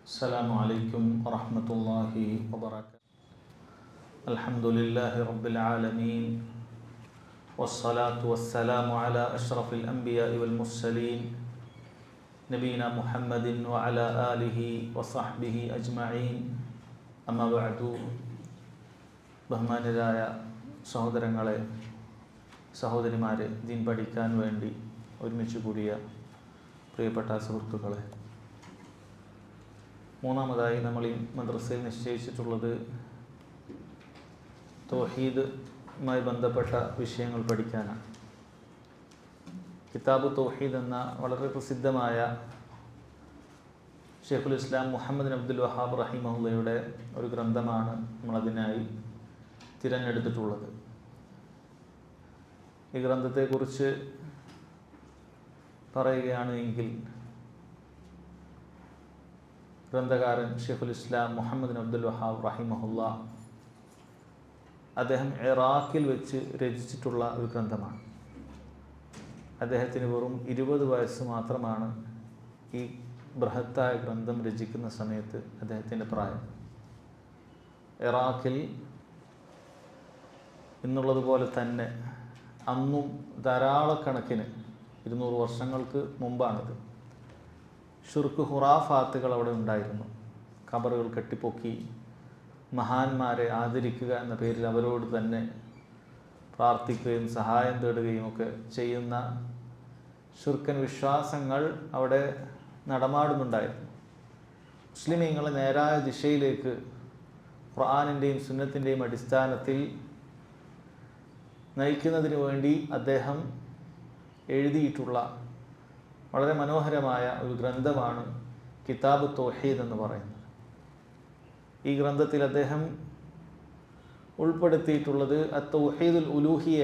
السلام عليكم ورحمة الله وبركاته. الحمد لله رب العالمين والصلاة والسلام على أشرف الأنبياء والمرسلين نبينا محمد وعلى آله وصحبه أجمعين. أما بعد. ബഹുമാന്യരായ സഹോദരങ്ങളെ, സഹോദരിമാരെ, ദീൻ പഠിക്കാൻ വേണ്ടി ഒരുമിച്ച് കൂടിയ പ്രിയപ്പെട്ട സുഹൃത്തുക്കളെ, മൂന്നാമതായി നമ്മൾ ഈ മദ്രസയിൽ നിശ്ചയിച്ചിട്ടുള്ളത് തൗഹീദുമായി ബന്ധപ്പെട്ട വിഷയങ്ങൾ പഠിക്കാനാണ്. കിതാബ് തൗഹീദ് എന്ന വളരെ പ്രസിദ്ധമായ ഷെയ്ഖുൽ ഇസ്ലാം മുഹമ്മദ് ബിൻ അബ്ദുൽ വഹാബ് റഹിമഹുള്ളയുടെ ഒരു ഗ്രന്ഥമാണ് നമ്മളതിനായി തിരഞ്ഞെടുത്തിട്ടുള്ളത്. ഈ ഗ്രന്ഥത്തെക്കുറിച്ച് പറയുകയാണ് എങ്കിൽ, ഗ്രന്ഥകാരൻ ഷെയ്ഖുൽ ഇസ്ലാം മുഹമ്മദ് ബിൻ അബ്ദുൽ വഹാബ് റഹിമഹുള്ള അദ്ദേഹം ഇറാഖിൽ വെച്ച് രചിച്ചിട്ടുള്ള ഒരു ഗ്രന്ഥമാണ്. അദ്ദേഹത്തിന് വെറും 20 വയസ്സ് മാത്രമാണ് ഈ ബൃഹത്തായ ഗ്രന്ഥം രചിക്കുന്ന സമയത്ത് അദ്ദേഹത്തിൻ്റെ പ്രായം. ഇറാഖിൽ എന്നുള്ളതുപോലെ തന്നെ അന്നും ധാരാളക്കണക്കിന് 200 വർഷങ്ങൾക്ക് മുമ്പാണിത്, ഷിർക്ക് ഹുറാഫാത്തുകൾ അവിടെ ഉണ്ടായിരുന്നു. ഖബറുകൾ കെട്ടിപ്പൊക്കി മഹാന്മാരെ ആദരിക്കുക എന്ന പേരിൽ അവരോട് തന്നെ പ്രാർത്ഥിക്കുകയും സഹായം തേടുകയും ഒക്കെ ചെയ്യുന്ന ഷിർക്കൻ വിശ്വാസങ്ങൾ അവിടെ നടമാടുന്നുണ്ടായിരുന്നു. മുസ്ലിമീങ്ങളെ നേരായ ദിശയിലേക്ക് ഖുർആനിൻ്റെയും സുന്നത്തിൻ്റെയും അടിസ്ഥാനത്തിൽ നയിക്കുന്നതിന് വേണ്ടി അദ്ദേഹം എഴുതിയിട്ടുള്ള വളരെ മനോഹരമായ ഒരു ഗ്രന്ഥമാണ് കിതാബ് തൗഹീദ് എന്ന് പറയുന്നത്. ഈ ഗ്രന്ഥത്തിൽ അദ്ദേഹം ഉൾപ്പെടുത്തിയിട്ടുള്ളത് അത്തൗഹീദുൽ ഉലൂഹിയ,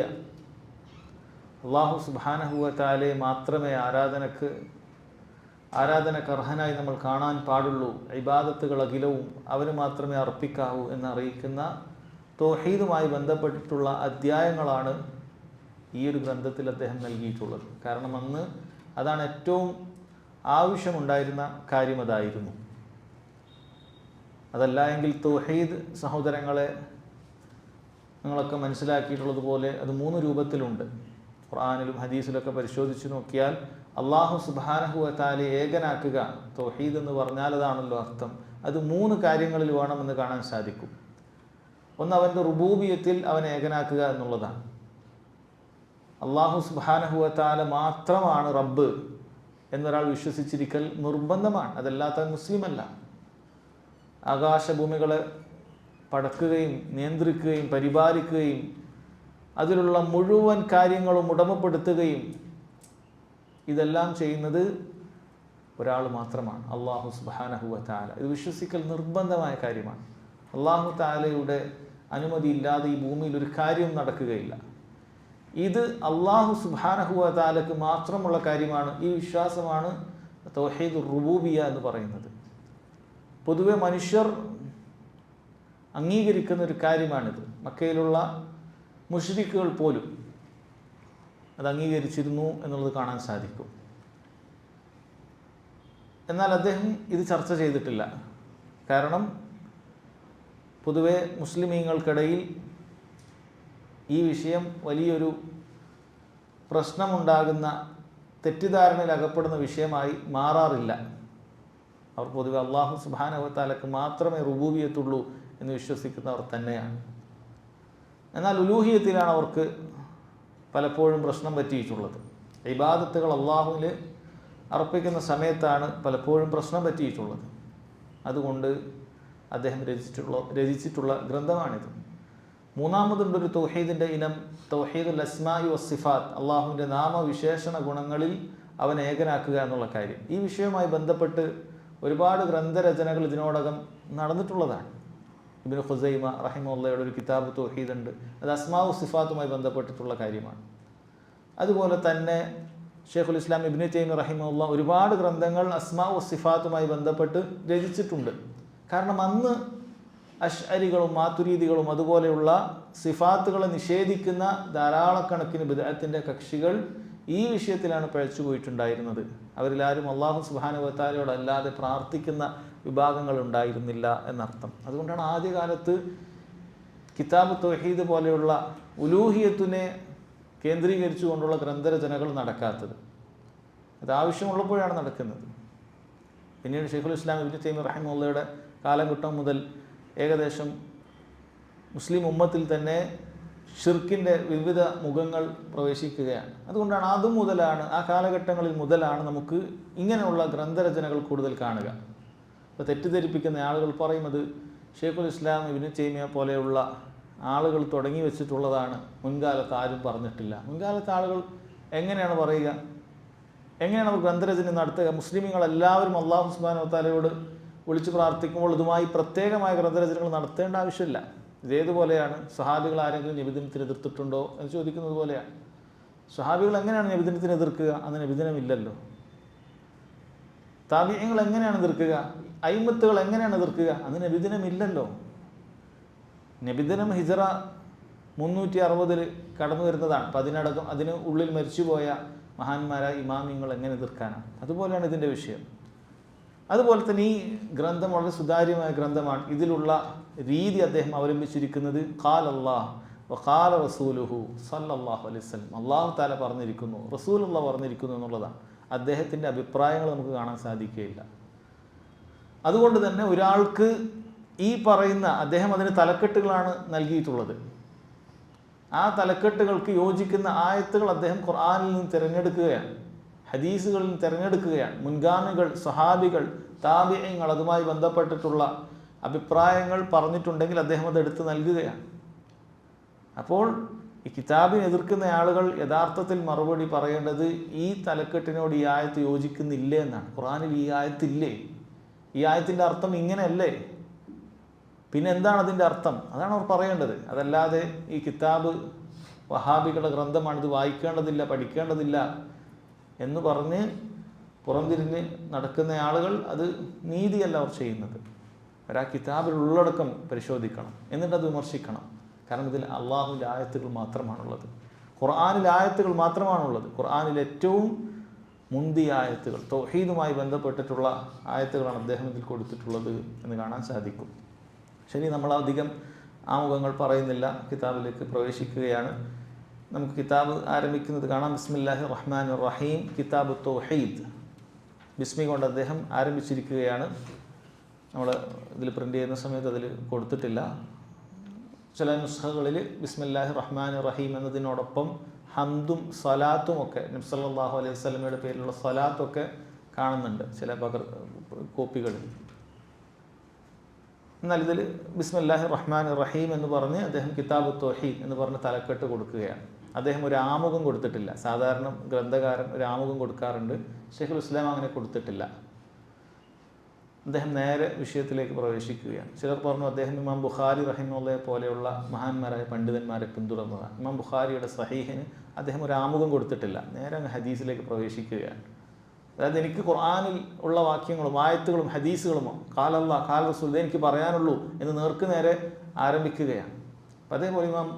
അല്ലാഹു സുബ്ഹാനഹു വ തആലയെ മാത്രമേ ആരാധനക്ക് അർഹനായി നമ്മൾ കാണാൻ പാടുള്ളൂ, ഇബാദത്തുകൾ അഖിലവും അവന് മാത്രമേ അർപ്പിക്കാവൂ എന്നറിയിക്കുന്ന തൗഹീദുമായി ബന്ധപ്പെട്ടിട്ടുള്ള അധ്യായങ്ങളാണ് ഈ ഒരു ഗ്രന്ഥത്തിൽ അദ്ദേഹം നൽകിയിട്ടുള്ളത്. കാരണം അന്ന് അതാണ് ഏറ്റവും ആവശ്യമുണ്ടായിരുന്ന കാര്യം, അതായിരുന്നു. അതല്ല എങ്കിൽ തൗഹീദ്, സഹോദരങ്ങളെ, നിങ്ങളൊക്കെ മനസ്സിലാക്കിയിട്ടുള്ളതുപോലെ അത് 3 രൂപത്തിലുണ്ട്. ഖുർആനിലും ഹദീസിലൊക്കെ പരിശോധിച്ച് നോക്കിയാൽ അല്ലാഹു സുബ്ഹാനഹു വ തആലയെ ഏകനാക്കുക, തൗഹീദ് എന്ന് പറഞ്ഞാൽ അതാണല്ലോ അർത്ഥം, അത് 3 കാര്യങ്ങളിൽ വേണമെന്ന് കാണാൻ സാധിക്കും. ഒന്ന്, അവൻ്റെ റുബൂബിയത്തിൽ അവനെ ഏകനാക്കുക എന്നുള്ളതാണ്. അല്ലാഹു സുബ്ഹാനഹു വ തആല മാത്രമാണ് റബ്ബ് എന്നൊരാൾ വിശ്വസിച്ചിരിക്കൽ നിർബന്ധമാണ്, അതല്ലാത്ത മുസ്ലിമല്ല. ആകാശഭൂമികളെ പടക്കുകയും നിയന്ത്രിക്കുകയും പരിപാലിക്കുകയും അതിലുള്ള മുഴുവൻ കാര്യങ്ങളും ഉടമപ്പെടുത്തുകയും ഇതെല്ലാം ചെയ്യുന്നത് ഒരാൾ മാത്രമാണ്, അല്ലാഹു സുബ്ഹാനഹു വ തആല. ഇത് വിശ്വസിക്കൽ നിർബന്ധമായ കാര്യമാണ്. അല്ലാഹു തആലയുടെ അനുമതി ഇല്ലാതെ ഈ ഭൂമിയിൽ ഒരു കാര്യവും നടക്കുകയില്ല. ഇത് അല്ലാഹു സുബ്ഹാനഹു വ തആലക്ക് മാത്രമുള്ള കാര്യമാണ്. ഈ വിശ്വാസമാണ് തൗഹീദുർ റുബൂബിയ്യ എന്ന് പറയുന്നത്. പൊതുവെ മനുഷ്യർ അംഗീകരിക്കുന്ന ഒരു കാര്യമാണിത്. മക്കയിലുള്ള മുശ്രിക്കുകൾ പോലും അത് അംഗീകരിച്ചിരുന്നു എന്നുള്ളത് കാണാൻ സാധിക്കും. എന്നാൽ അദ്ദേഹം ഇത് ചർച്ച ചെയ്തിട്ടില്ല. കാരണം പൊതുവെ മുസ്ലിമീങ്ങൾക്കിടയിൽ ഈ വിഷയം വലിയൊരു പ്രശ്നമുണ്ടാകുന്ന, തെറ്റിദ്ധാരണയിൽ അകപ്പെടുന്ന വിഷയമായി മാറാറില്ല. അവർ പൊതുവെ അല്ലാഹു സുബ്ഹാനഹു വ തആലക്ക് മാത്രമേ റുബൂബിയത്തുള്ളൂ എന്ന് വിശ്വസിക്കുന്നവർ തന്നെയാണ്. എന്നാൽ ഉലൂഹിയത്തിലാണ് അവർക്ക് പലപ്പോഴും പ്രശ്നം പറ്റിയിട്ടുള്ളത്. ഇബാദത്തുകൾ അല്ലാഹുവിൽ അർപ്പിക്കുന്ന പലപ്പോഴും പ്രശ്നം പറ്റിയിട്ടുള്ളത്. അതുകൊണ്ട് അദ്ദേഹം രചിച്ചിട്ടുള്ള ഗ്രന്ഥമാണിത്. മൂന്നാമതുണ്ടൊരു തൗഹീദിൻ്റെ ഇനം, തൗഹീദുൽ അസ്മാഇ വസ്സിഫാത്ത്, അള്ളാഹുവിൻ്റെ നാമവിശേഷണ ഗുണങ്ങളിൽ അവനെ ഏകനാക്കുക എന്നുള്ള കാര്യം. ഈ വിഷയവുമായി ബന്ധപ്പെട്ട് ഒരുപാട് ഗ്രന്ഥരചനകൾ ഇതിനോടകം നടന്നിട്ടുള്ളതാണ്. ഇബ്നു ഖുസൈമ റഹിമഹുള്ളയുടെ ഒരു കിതാബ് തൗഹീദ് ഉണ്ട്, അത് അസ്മാഉ സിഫാത്തുമായി ബന്ധപ്പെട്ടിട്ടുള്ള കാര്യമാണ്. അതുപോലെ തന്നെ ഷെയ്ഖുൽ ഇസ്ലാം ഇബ്നു തൈമിയ്യ റഹിമഹുള്ള ഒരുപാട് ഗ്രന്ഥങ്ങൾ അസ്മാഉ സിഫാത്തുമായി ബന്ധപ്പെട്ട് രചിച്ചിട്ടുണ്ട്. കാരണം അന്ന് അശ്അരികളും മാതുരീദികളും അതുപോലെയുള്ള സിഫാത്തുകളെ നിഷേധിക്കുന്ന ധാരാളക്കണക്കിന് ബിദ്അത്തിന്റെ കക്ഷികൾ ഈ വിഷയത്തിലാണ് പിഴച്ചു പോയിട്ടുണ്ടായിരുന്നത്. അവരിലാരും അല്ലാഹു സുബ്ഹാനഹു വ തആലയോട് അല്ലാതെ പ്രാർത്ഥിക്കുന്ന വിഭാഗങ്ങൾ ഉണ്ടായിരുന്നില്ല എന്നർത്ഥം. അതുകൊണ്ടാണ് ആദ്യകാലത്ത് കിതാബ് തൗഹീദ് പോലെയുള്ള ഉലൂഹിയത്തിനെ കേന്ദ്രീകരിച്ചുകൊണ്ടുള്ള ഗ്രന്ഥരചനകൾ നടക്കാത്തത്. അത് ആവശ്യമുള്ളപ്പോഴാണ് നടക്കുന്നത്. പിന്നീട് ശൈഖുൽ ഇസ്ലാം ഇബ്നു തൈമിയ്യ റഹിമഹുള്ളയുടെ കാലഘട്ടം മുതൽ ഏകദേശം മുസ്ലിം ഉമ്മത്തിൽ തന്നെ ഷിർക്കിൻ്റെ വിവിധ മുഖങ്ങൾ പ്രവേശിക്കുകയാണ്. അതുകൊണ്ടാണ് ആ കാലഘട്ടങ്ങളിൽ മുതലാണ് നമുക്ക് ഇങ്ങനെയുള്ള ഗ്രന്ഥരചനകൾ കൂടുതൽ കാണുക. ഇപ്പോൾ തെറ്റിദ്ധരിപ്പിക്കുന്ന ആളുകൾ പറയുന്നത് ശൈഖുൽ ഇസ്ലാം ഇബ്നു തൈമിയ്യ പോലെയുള്ള ആളുകൾ തുടങ്ങി വെച്ചിട്ടുള്ളതാണ്, മുൻകാലത്ത് ആരും പറഞ്ഞിട്ടില്ല. മുൻകാലത്ത് ആളുകൾ എങ്ങനെയാണ് പറയുക? എങ്ങനെയാണ് അവർ ഗ്രന്ഥരചന നടത്തുക? മുസ്ലിമീങ്ങളെല്ലാവരും അല്ലാഹു സുബ്ഹാനഹു വ തആലയോട് വിളിച്ച് പ്രാർത്ഥിക്കുമ്പോൾ ഇതുമായി പ്രത്യേകമായ ഗ്രന്ഥരചനകൾ നടത്തേണ്ട ആവശ്യമില്ല. ഇതേതുപോലെയാണ് സ്വഹാബികൾ ആരെങ്കിലും നബിദിനത്തിന് എതിർത്തിട്ടുണ്ടോ എന്ന് ചോദിക്കുന്നത് പോലെയാണ്. സ്വഹാബികൾ എങ്ങനെയാണ് നബിദിനത്തിന് എതിർക്കുക? അന്ന് നബിദിനമില്ലല്ലോ. താബിഈങ്ങൾ എങ്ങനെയാണ് എതിർക്കുക? അയിമ്മത്തുകൾ എങ്ങനെയാണ് എതിർക്കുക? അന്ന് നബിദിനമില്ലല്ലോ. നബിദിനം ഹിജറ 360 കടന്നു വരുന്നതാണ്. അപ്പം അതിന് ഉള്ളിൽ മരിച്ചുപോയ മഹാന്മാരായ ഇമാമിങ്ങൾ എങ്ങനെ എതിർക്കാനാണ്? അതുപോലെയാണ് ഇതിൻ്റെ വിഷയം. അതുപോലെ തന്നെ ഈ ഗ്രന്ഥം വളരെ സുതാര്യമായ ഗ്രന്ഥമാണ്. ഇതിലുള്ള രീതി അദ്ദേഹം അവലംബിച്ചിരിക്കുന്നത് ഖാല അല്ലാഹ് വ ഖാല റസൂലുഹു സല്ലല്ലാഹു അലൈഹി വസല്ലം, അല്ലാഹു തആല പറഞ്ഞിരിക്കുന്നു, റസൂലുള്ളാഹി പറഞ്ഞിരിക്കുന്നു എന്നുള്ളതാണ്. അദ്ദേഹത്തിൻ്റെ അഭിപ്രായങ്ങൾ നമുക്ക് കാണാൻ സാധിക്കുകയില്ല. അതുകൊണ്ട് തന്നെ ഒരാൾക്ക് ഈ പറയുന്ന അദ്ദേഹം അതിന് തലക്കെട്ടുകളാണ് നൽകിയിട്ടുള്ളത്. ആ തലക്കെട്ടുകൾക്ക് യോജിക്കുന്ന ആയത്തുകൾ അദ്ദേഹം ഖുർആനിൽ നിന്ന് തിരഞ്ഞെടുക്കുകയാണ്, ഹദീസുകളിൽ നിന്ന് തിരഞ്ഞെടുക്കുകയാണ്. മുൻഗാമികൾ, സ്വഹാബികൾ, താബിഈങ്ങൾ അതുമായി ബന്ധപ്പെട്ടിട്ടുള്ള അഭിപ്രായങ്ങൾ പറഞ്ഞിട്ടുണ്ടെങ്കിൽ അദ്ദേഹം അത് എടുത്ത് നൽകുകയാണ്. അപ്പോൾ ഈ കിതാബിനെ എതിർക്കുന്ന ആളുകൾ യഥാർത്ഥത്തിൽ മറുപടി പറയേണ്ടത് ഈ തലക്കെട്ടിനോട് ഈ ആയത്ത് യോജിക്കുന്നില്ലേ എന്നാണ്. ഖുർആനിൽ ഈ ആയത്തില്ലേ? ഈ ആയത്തിൻ്റെ അർത്ഥം ഇങ്ങനെയല്ലേ? പിന്നെ എന്താണ് അതിൻ്റെ അർത്ഥം? അതാണ് അവർ പറയേണ്ടത്. അതല്ലാതെ ഈ കിതാബ് വഹാബികളുടെ ഗ്രന്ഥമാണ്, ഇത് വായിക്കേണ്ടതില്ല, പഠിക്കേണ്ടതില്ല എന്ന് പറഞ്ഞ് പുറംതിരിഞ്ഞ് നടക്കുന്ന ആളുകൾ, അത് നീതിയല്ല അവർ ചെയ്യുന്നത്. ആ കിതാബിൽ ഉള്ളടക്കം പരിശോധിക്കണം, എന്നിട്ടത് വിമർശിക്കണം. കാരണം ഇതിൽ അള്ളാഹുവിൻ്റെ ആയത്തുകൾ മാത്രമാണുള്ളത്, ഖുർആനിൽ ആയത്തുകൾ മാത്രമാണുള്ളത്. ഖുർആനിൽ ഏറ്റവും മുന്തിയ ആയത്തുകൾ, തൗഹീദുമായി ബന്ധപ്പെട്ടിട്ടുള്ള ആയത്തുകളാണ് അദ്ദേഹം ഇതിൽ കൊടുത്തിട്ടുള്ളത് എന്ന് കാണാൻ സാധിക്കും. ശരി, നമ്മൾ അധികം ആമുഖങ്ങൾ പറയുന്നില്ല, കിതാബിലേക്ക് പ്രവേശിക്കുകയാണ്. നമുക്ക് കിതാബ് ആരംഭിക്കുന്നത് കാണാം. ബിസ്മില്ലാഹിർ റഹ്മാനിർ റഹീം, കിതാബ് തൗഹീദ്. ബിസ്മി കൊണ്ട് അദ്ദേഹം ആരംഭിച്ചിരിക്കുകയാണ്. നമ്മൾ ഇതിൽ പ്രിൻ്റ് ചെയ്യുന്ന സമയത്ത് അതിൽ കൊടുത്തിട്ടില്ല. ചില നുസ്ഖകളിൽ ബിസ്മില്ലാഹിർ റഹ്മാനിർ റഹീം എന്നതിനോടൊപ്പം ഹംദും സ്വലാത്തും ഒക്കെ, നബി സല്ലല്ലാഹു അലൈഹി വസല്ലമയുടെ പേരിലുള്ള സ്വലാത്തൊക്കെ കാണുന്നുണ്ട് ചില കോപ്പികളിൽ. എന്നാൽ ഇതിൽ ബിസ്മില്ലാഹിർ റഹ്മാനിർ റഹീം എന്ന് പറഞ്ഞ് അദ്ദേഹം കിതാബ് തൗഹീദ് എന്ന് പറഞ്ഞ് തലക്കെട്ട് കൊടുക്കുകയാണ്. അദ്ദേഹം ഒരു ആമുഖം കൊടുത്തിട്ടില്ല. സാധാരണ ഗ്രന്ഥകാരൻ ഒരു ആമുഖം കൊടുക്കാറുണ്ട്, ശൈഖുൽ ഇസ്ലാം അങ്ങനെ കൊടുത്തിട്ടില്ല. അദ്ദേഹം നേരെ വിഷയത്തിലേക്ക് പ്രവേശിക്കുകയാണ്. ചിലർ പറഞ്ഞു അദ്ദേഹം ഇമാം ബുഖാരി റഹിമഹുള്ളയെ പോലെയുള്ള മഹാന്മാരായ പണ്ഡിതന്മാരെ പിന്തുടർന്നതാണ്. ഇമാം ബുഖാരിയുടെ സഹീഹിന് അദ്ദേഹം ഒരു ആമുഖം കൊടുത്തിട്ടില്ല, നേരെ അങ്ങ് ഹദീസിലേക്ക് പ്രവേശിക്കുകയാണ്. അതായത് എനിക്ക് ഖുർആനിൽ ഉള്ള വാക്യങ്ങളും ആയത്തുകളും ഹദീസുകളും ഖാല അല്ലാഹ് ഖാല റസൂൽ എനിക്ക് പറയാനുള്ളൂ എന്ന് നേർക്ക് നേരെ ആരംഭിക്കുകയാണ്. അപ്പം അതേപോലെ ഇമാം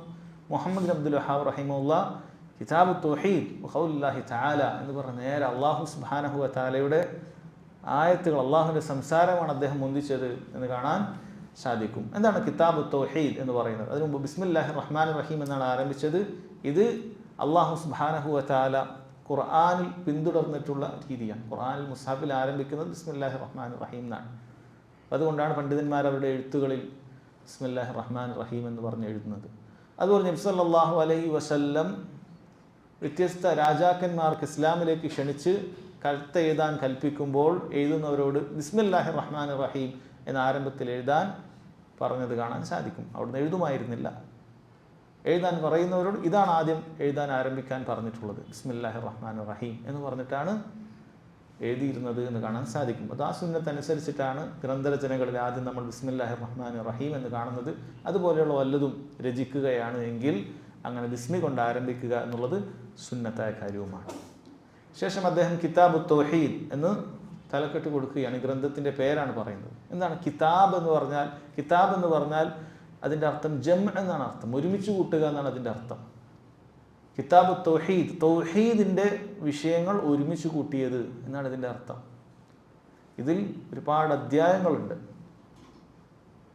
മുഹമ്മദ് ബിൻ അബ്ദുൽ വഹാബ് റഹിമഹുല്ലാഹ് കിതാബ് തൗഹീദ് ഖൗലുല്ലാഹി തആല എന്ന് പറഞ്ഞ നേരെ അല്ലാഹു സുബ്ഹാനഹു വ തആലയുടെ ആയത്തുകൾ, അള്ളാഹുവിൻ്റെ സംസാരമാണ് അദ്ദേഹം മുന്തിച്ചത് എന്ന് കാണാൻ സാധിക്കും. എന്താണ് കിതാബ് തൗഹീദ് എന്ന് പറയുന്നത്? അതിന് മുമ്പ് ബിസ്മില്ലാഹിർ റഹ്മാനിർ റഹീം എന്നാണ് ആരംഭിച്ചത്. ഇത് അല്ലാഹു സുബ്ഹാനഹു വ തആല ഖുർആനിൽ പിന്തുടർന്നിട്ടുള്ള രീതിയാണ്. ഖുർആനിൽ മുസ്ഹഫിൽ ആരംഭിക്കുന്നത് ബിസ്മില്ലാഹിർ റഹ്മാനിർ റഹീം എന്നാണ്. അതുകൊണ്ടാണ് പണ്ഡിതന്മാർ അവരുടെ എഴുത്തുകളിൽ ബിസ്മില്ലാഹിർ റഹ്മാനിർ റഹീം എന്ന് പറഞ്ഞ് എഴുതുന്നത്. അതുപോലെ നബി സല്ലല്ലാഹു അലൈഹി വസല്ലം വ്യത്യസ്ത രാജാക്കന്മാർക്ക് ഇസ്ലാമിലേക്ക് ക്ഷണിച്ച് കത്ത് എഴുതാൻ കൽപ്പിക്കുമ്പോൾ എഴുതുന്നവരോട് ബിസ്മില്ലാഹിർ റഹ്മാനിർ റഹീം എന്ന ആരംഭത്തിൽ എഴുതാൻ പറഞ്ഞത് കാണാൻ സാധിക്കും. അവിടുന്ന് എഴുതുമായിരുന്നില്ല. എഴുതാൻ പറയുന്നവരോട് ഇതാണ് ആദ്യം എഴുതാൻ ആരംഭിക്കാൻ പറഞ്ഞിട്ടുള്ളത്, ബിസ്മില്ലാഹിർ റഹ്മാനിർ റഹീം എന്ന് പറഞ്ഞിട്ടാണ് എഴുതിയിരുന്നത് എന്ന് കാണാൻ സാധിക്കും. അത് ആ സുന്നത്തനുസരിച്ചിട്ടാണ് ഗ്രന്ഥരചനകളിൽ ആദ്യം നമ്മൾ ബിസ്മില്ലാഹിർ റഹ്മാനിർ റഹീം എന്ന് കാണുന്നത്. അതുപോലെയുള്ള വല്ലതും രചിക്കുകയാണ് എങ്കിൽ അങ്ങനെ ബിസ്മി കൊണ്ട് ആരംഭിക്കുക എന്നുള്ളത് സുന്നത്തായ കാര്യവുമാണ്. ശേഷം അദ്ദേഹം കിതാബ് തൗഹീദ് എന്ന് തലക്കെട്ട് കൊടുക്കുകയാണ്. ഈ ഗ്രന്ഥത്തിൻ്റെ പേരാണ് പറയുന്നത്. എന്താണ് കിതാബ് എന്ന് പറഞ്ഞാൽ? കിതാബ് എന്ന് പറഞ്ഞാൽ അതിൻ്റെ അർത്ഥം ജം എന്നാണ് അർത്ഥം, ഒരുമിച്ച് കൂട്ടുക എന്നാണ് അതിൻ്റെ അർത്ഥം. കിതാബ് തൗഹീദ്, തൗഹീദിൻ്റെ വിഷയങ്ങൾ ഒരുമിച്ച് കൂട്ടിയത് എന്നാണ് ഇതിൻ്റെ അർത്ഥം. ഇതിൽ ഒരുപാട് അധ്യായങ്ങളുണ്ട്.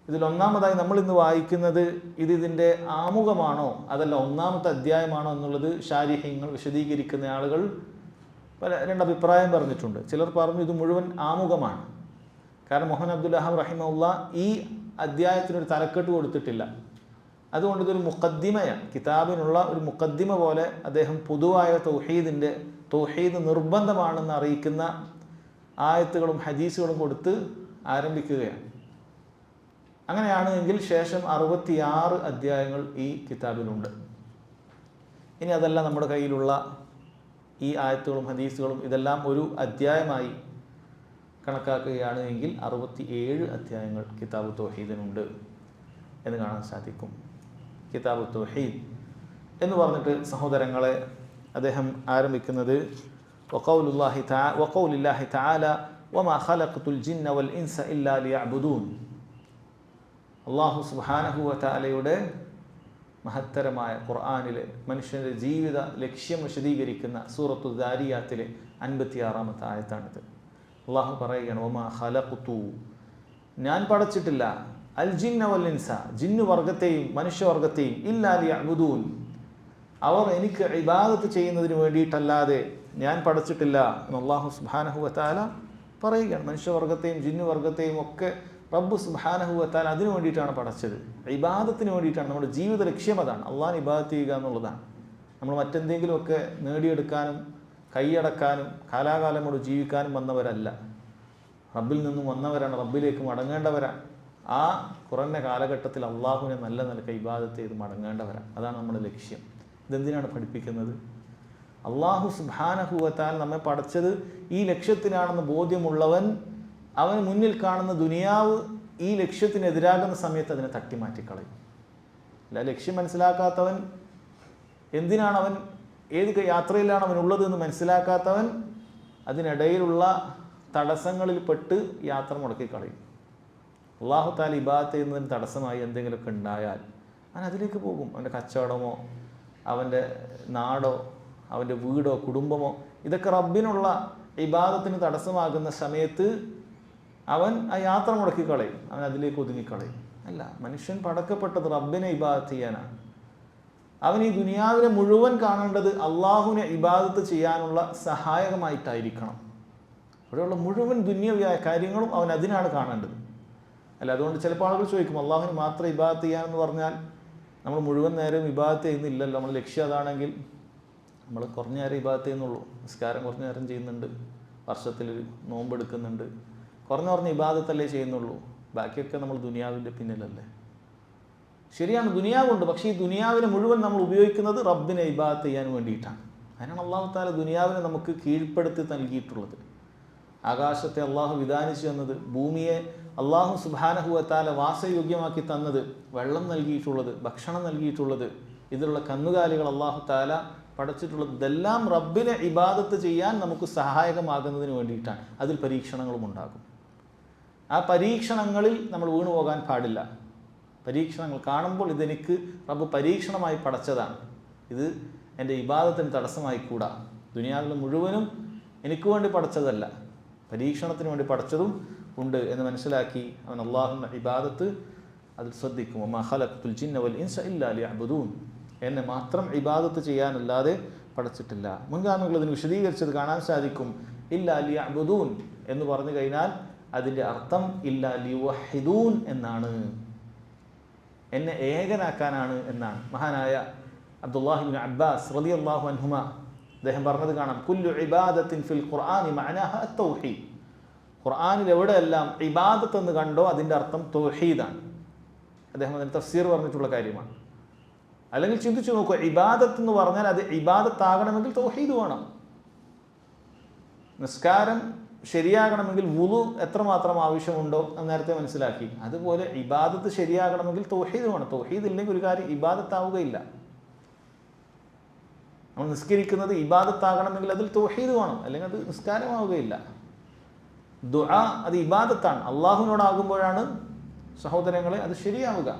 ഇതിൽ ഒന്നാമതായി നമ്മൾ ഇന്ന് വായിക്കുന്നത് ഇതിൻ്റെ ആമുഖമാണോ അതല്ല ഒന്നാമത്തെ അധ്യായമാണോ എന്നുള്ളത് ശാരിഹ്യങ്ങൾ വിശദീകരിക്കുന്ന ആളുകൾ രണ്ടഭിപ്രായം പറഞ്ഞിട്ടുണ്ട്. ചിലർ പറഞ്ഞു ഇത് മുഴുവൻ ആമുഖമാണ്. കാരണം മുഹമ്മദ് അബ്ദുൽ വഹാബ് റഹിമഹുല്ലാ ഈ അധ്യായത്തിനൊരു തലക്കെട്ട് കൊടുത്തിട്ടില്ല. അതുകൊണ്ട് ഇതൊരു മുഖദ്ദിമയാണ്, കിതാബിനുള്ള ഒരു മുഖദ്ദിമ പോലെ അദ്ദേഹം പൊതുവായ തൗഹീദ് നിർബന്ധമാണെന്ന് അറിയിക്കുന്ന ആയത്തുകളും ഹദീസുകളും കൊടുത്ത് ആരംഭിക്കുകയാണ്. അങ്ങനെയാണ് എങ്കിൽ ശേഷം 66 അധ്യായങ്ങൾ ഈ കിതാബിലുണ്ട്. ഇനി അതല്ല നമ്മുടെ കയ്യിലുള്ള ഈ ആയത്തുകളും ഹദീസുകളും ഇതെല്ലാം ഒരു അധ്യായമായി കണക്കാക്കുകയാണ് എങ്കിൽ 67 അധ്യായങ്ങൾ കിതാബ് തൗഹീദിനുണ്ട് എന്ന് കാണാൻ സാധിക്കും. കിതാബ് തൗഹീദ് എന്ന് പറഞ്ഞിട്ട് സഹോദരങ്ങളെ അദ്ദേഹം ആരംഭിക്കുന്നത് വഖൗലില്ലാഹി തആല വമാ ഖലഖതുൽ ജിന്ന വൽ ഇൻസ ഇല്ലാ ലിയഅ്ബുദൂൻ. അല്ലാഹു സുബ്ഹാനഹു വ തആലയുടെ മഹത്തരമായ ഖുർആനിലെ മനുഷ്യൻ്റെ ജീവിത ലക്ഷ്യം വിശദീകരിക്കുന്ന സൂറത്തു ദാരിയാത്തിലെ 56-ാമത്തെ ആയത്താണിത്. അള്ളാഹു പറയുകയാണ് വമാ ഖലഖതു, ഞാൻ പടച്ചിട്ടില്ല, അൽ ജിന്ന വൽ ഇൻസ, ജിന്നു വർഗത്തെയും മനുഷ്യവർഗത്തെയും, ഇല്ലാ ലിയഅ്ബുദൂൻ, അവർ എനിക്ക് ഇബാദത്ത് ചെയ്യുന്നതിന് വേണ്ടിയിട്ടല്ലാതെ ഞാൻ പടച്ചിട്ടില്ല എന്ന് അള്ളാഹു സുബ്ഹാനഹു വ തആല പറയുകയാണ്. മനുഷ്യവർഗത്തെയും ജിന്നു വർഗത്തെയും ഒക്കെ റബ്ബ് സുബ്ഹാനഹു വ തആല അതിനു വേണ്ടിയിട്ടാണ് പടച്ചത്, ഇബാദത്തിന് വേണ്ടിയിട്ടാണ്. നമ്മുടെ ജീവിത ലക്ഷ്യം അതാണ്, അള്ളാഹിനെ ഇബാദത്ത് ചെയ്യുക എന്നുള്ളതാണ്. നമ്മൾ മറ്റെന്തെങ്കിലുമൊക്കെ നേടിയെടുക്കാനും കൈയടക്കാനും കാലാകാലം കൊണ്ട് ജീവിക്കാനും വന്നവരല്ല, റബ്ബിൽ നിന്നും വന്നവരാണ്, റബ്ബിലേക്ക് മടങ്ങേണ്ടവരാണ്. ആ കുറഞ്ഞ കാലഘട്ടത്തിൽ അള്ളാഹുവിനെ നല്ല നിലക്ക് ഇബാദത്ത് ചെയ്ത് മടങ്ങേണ്ടവരാണ്. അതാണ് നമ്മുടെ ലക്ഷ്യം. ഇതെന്തിനാണ് പഠിപ്പിക്കുന്നത്? അള്ളാഹു സുബ്ഹാനഹു വ തആല നമ്മെ പടച്ചത് ഈ ലക്ഷ്യത്തിനാണെന്ന് ബോധ്യമുള്ളവൻ അവന് മുന്നിൽ കാണുന്ന ദുനിയാവ് ഈ ലക്ഷ്യത്തിനെതിരാകുന്ന സമയത്ത് അതിനെ തട്ടിമാറ്റിക്കളയും. അല്ല, ലക്ഷ്യം മനസ്സിലാക്കാത്തവൻ, എന്തിനാണ് അവൻ, ഏത് യാത്രയിലാണ് അവനുള്ളത് എന്ന് മനസ്സിലാക്കാത്തവൻ അതിനിടയിലുള്ള തടസ്സങ്ങളിൽ പെട്ട് യാത്ര മുടക്കിക്കളയും. അല്ലാഹു തആല ഇബാദത്ത് ചെയ്യുന്നതിന് തടസ്സമായി എന്തെങ്കിലുമൊക്കെ ഉണ്ടായാൽ അവൻ അതിലേക്ക് പോകും. അവൻ്റെ കച്ചവടമോ അവൻ്റെ നാടോ അവൻ്റെ വീടോ കുടുംബമോ ഇതൊക്കെ റബ്ബിനുള്ള ഇബാദത്തിന് തടസ്സമാകുന്ന സമയത്ത് അവൻ ആ യാത്ര മുടക്കിക്കളയും, അവൻ അതിലേക്ക് ഒതുങ്ങിക്കളയും. അല്ല, മനുഷ്യൻ പടക്കപ്പെട്ടത് റബ്ബിനെ ഇബാദത്ത് ചെയ്യാനാണ്. അവൻ ഈ ദുനിയാവിനെ മുഴുവൻ കാണേണ്ടത് അള്ളാഹുവിനെ ഇബാദത്ത് ചെയ്യാനുള്ള സഹായകമായിട്ടായിരിക്കണം. അവിടെയുള്ള മുഴുവൻ ദുന്യവിയായ കാര്യങ്ങളും അവൻ അതിനാണ് കാണേണ്ടത്. അല്ല, അതുകൊണ്ട് ചിലപ്പോൾ ആളുകൾ ചോദിക്കും, അള്ളാഹുവിന് മാത്രം ഇബാദത്ത് ചെയ്യാമെന്ന് പറഞ്ഞാൽ നമ്മൾ മുഴുവൻ നേരം ഇബാദത്ത് ചെയ്യുന്നില്ലല്ലോ, നമ്മൾ ലക്ഷ്യം അതാണെങ്കിൽ നമ്മൾ കുറഞ്ഞ നേരം ഇബാദത്ത് ചെയ്യുന്നുള്ളൂ. നിസ്കാരം കുറഞ്ഞ നേരം ചെയ്യുന്നുണ്ട്, വർഷത്തിൽ നോമ്പെടുക്കുന്നുണ്ട്, കുറഞ്ഞ ഇബാദത്തല്ലേ ചെയ്യുന്നുള്ളൂ, ബാക്കിയൊക്കെ നമ്മൾ ദുനിയാവിൻ്റെ പിന്നിലല്ലേ. ശരിയാണ്, ദുനിയാവുണ്ട്, പക്ഷേ ഈ ദുനിയാവിനെ മുഴുവൻ നമ്മൾ ഉപയോഗിക്കുന്നത് റബ്ബിനെ ഇബാദത്ത് ചെയ്യാൻ വേണ്ടിയിട്ടാണ്. അതിനാണ് അല്ലാഹു തആല ദുനിയാവിനെ നമുക്ക് കീഴ്പ്പെടുത്തി നൽകിയിട്ടുള്ളത്. ആകാശത്തെ അള്ളാഹു വിധാനിച്ചു തന്നത്, ഭൂമിയെ അള്ളാഹു സുബ്ഹാനഹു വ തആല വാസയോഗ്യമാക്കി തന്നത്, വെള്ളം നൽകിയിട്ടുള്ളത്, ഭക്ഷണം നൽകിയിട്ടുള്ളത്, ഇതിലുള്ള കന്നുകാലികൾ അള്ളാഹു തആല പഠിച്ചിട്ടുള്ളത്, ഇതെല്ലാം റബ്ബിനെ ഇബാദത്ത് ചെയ്യാൻ നമുക്ക് സഹായകമാകുന്നതിന് വേണ്ടിയിട്ടാണ്. അതിൽ പരീക്ഷണങ്ങളും ഉണ്ടാകും. ആ പരീക്ഷണങ്ങളിൽ നമ്മൾ വീണു പോകാൻ പാടില്ല. പരീക്ഷണങ്ങൾ കാണുമ്പോൾ ഇതെനിക്ക് റബ്ബ് പരീക്ഷണമായി പടച്ചതാണ്, ഇത് എൻ്റെ ഇബാദത്തിന് തടസ്സമായി കൂടാ, ദുനിയാവിൽ മുഴുവനും എനിക്ക് വേണ്ടി പടച്ചതല്ല, പരീക്ഷണത്തിന് വേണ്ടി പടച്ചതും ഉണ്ട് എന്ന് മനസ്സിലാക്കി അവൻ അള്ളാഹുവിൻ്റെ ഇബാദത്ത് അതിൽ ശ്രദ്ധിക്കും. വമാ ഖലഖതുൽ ജിന്ന വൽ ഇൻസ ഇല്ലാ ലിയഅ്ബുദൂൻ, എന്നെ മാത്രം ഇബാദത്ത് ചെയ്യാനല്ലാതെ പടച്ചിട്ടില്ല. മുൻഗാമികൾ ഇതിന് വിശദീകരിച്ചത് കാണാൻ സാധിക്കും. ഇല്ലാ ലിയഅ്ബുദൂൻ എന്ന് പറഞ്ഞു കഴിഞ്ഞാൽ അതിൻ്റെ അർത്ഥം ഇല്ലാ ലിയുവഹിദൂൻ എന്നാണ്, എന്നെ ഏകനാക്കാനാണ് എന്നാണ്. മഹാനായ അബ്ദുല്ലാഹി ഇബ്നു അബ്ബാസ് റളിയല്ലാഹു അൻഹുമ അദ്ദേഹം പറഞ്ഞത് കാണാം, കുല്ലു ഇബാദത്തിൻ ഫിൽ ഖുർആനി മഅനാഹ അത്തൗഹീദ്. ഖുർആനിൽ എവിടെയെല്ലാം ഇബാദത്ത് എന്ന് കണ്ടോ അതിൻ്റെ അർത്ഥം തൗഹീദാണ്. അദ്ദേഹം അതിന് തഫ്സീർ പറഞ്ഞിട്ടുള്ള കാര്യമാണ്. അല്ലെങ്കിൽ ചിന്തിച്ചു നോക്കുക, ഇബാദത്ത് എന്ന് പറഞ്ഞാൽ അത് ഇബാദത്താകണമെങ്കിൽ തൗഹീദ് വേണം. നിസ്കാരം ശരിയാകണമെങ്കിൽ വുളു എത്രമാത്രം ആവശ്യമുണ്ടോ എന്ന് നേരത്തെ മനസ്സിലാക്കി. അതുപോലെ ഇബാദത്ത് ശരിയാകണമെങ്കിൽ തൗഹീദ് വേണം. തൗഹീദ് ഇല്ലെങ്കിൽ ഒരു കാര്യം ഇബാദത്താവുകയില്ല. നമ്മൾ നിസ്കരിക്കുന്നത് ഇബാദത്താകണമെങ്കിൽ അതിൽ തൗഹീദ് വേണം, അല്ലെങ്കിൽ അത് നിസ്കാരമാവുകയില്ല. ദുആ അത് ഇബാദത്താണ്, അള്ളാഹുവിനോടാകുമ്പോഴാണ് സഹോദരങ്ങളെ അത് ശരിയാവുക.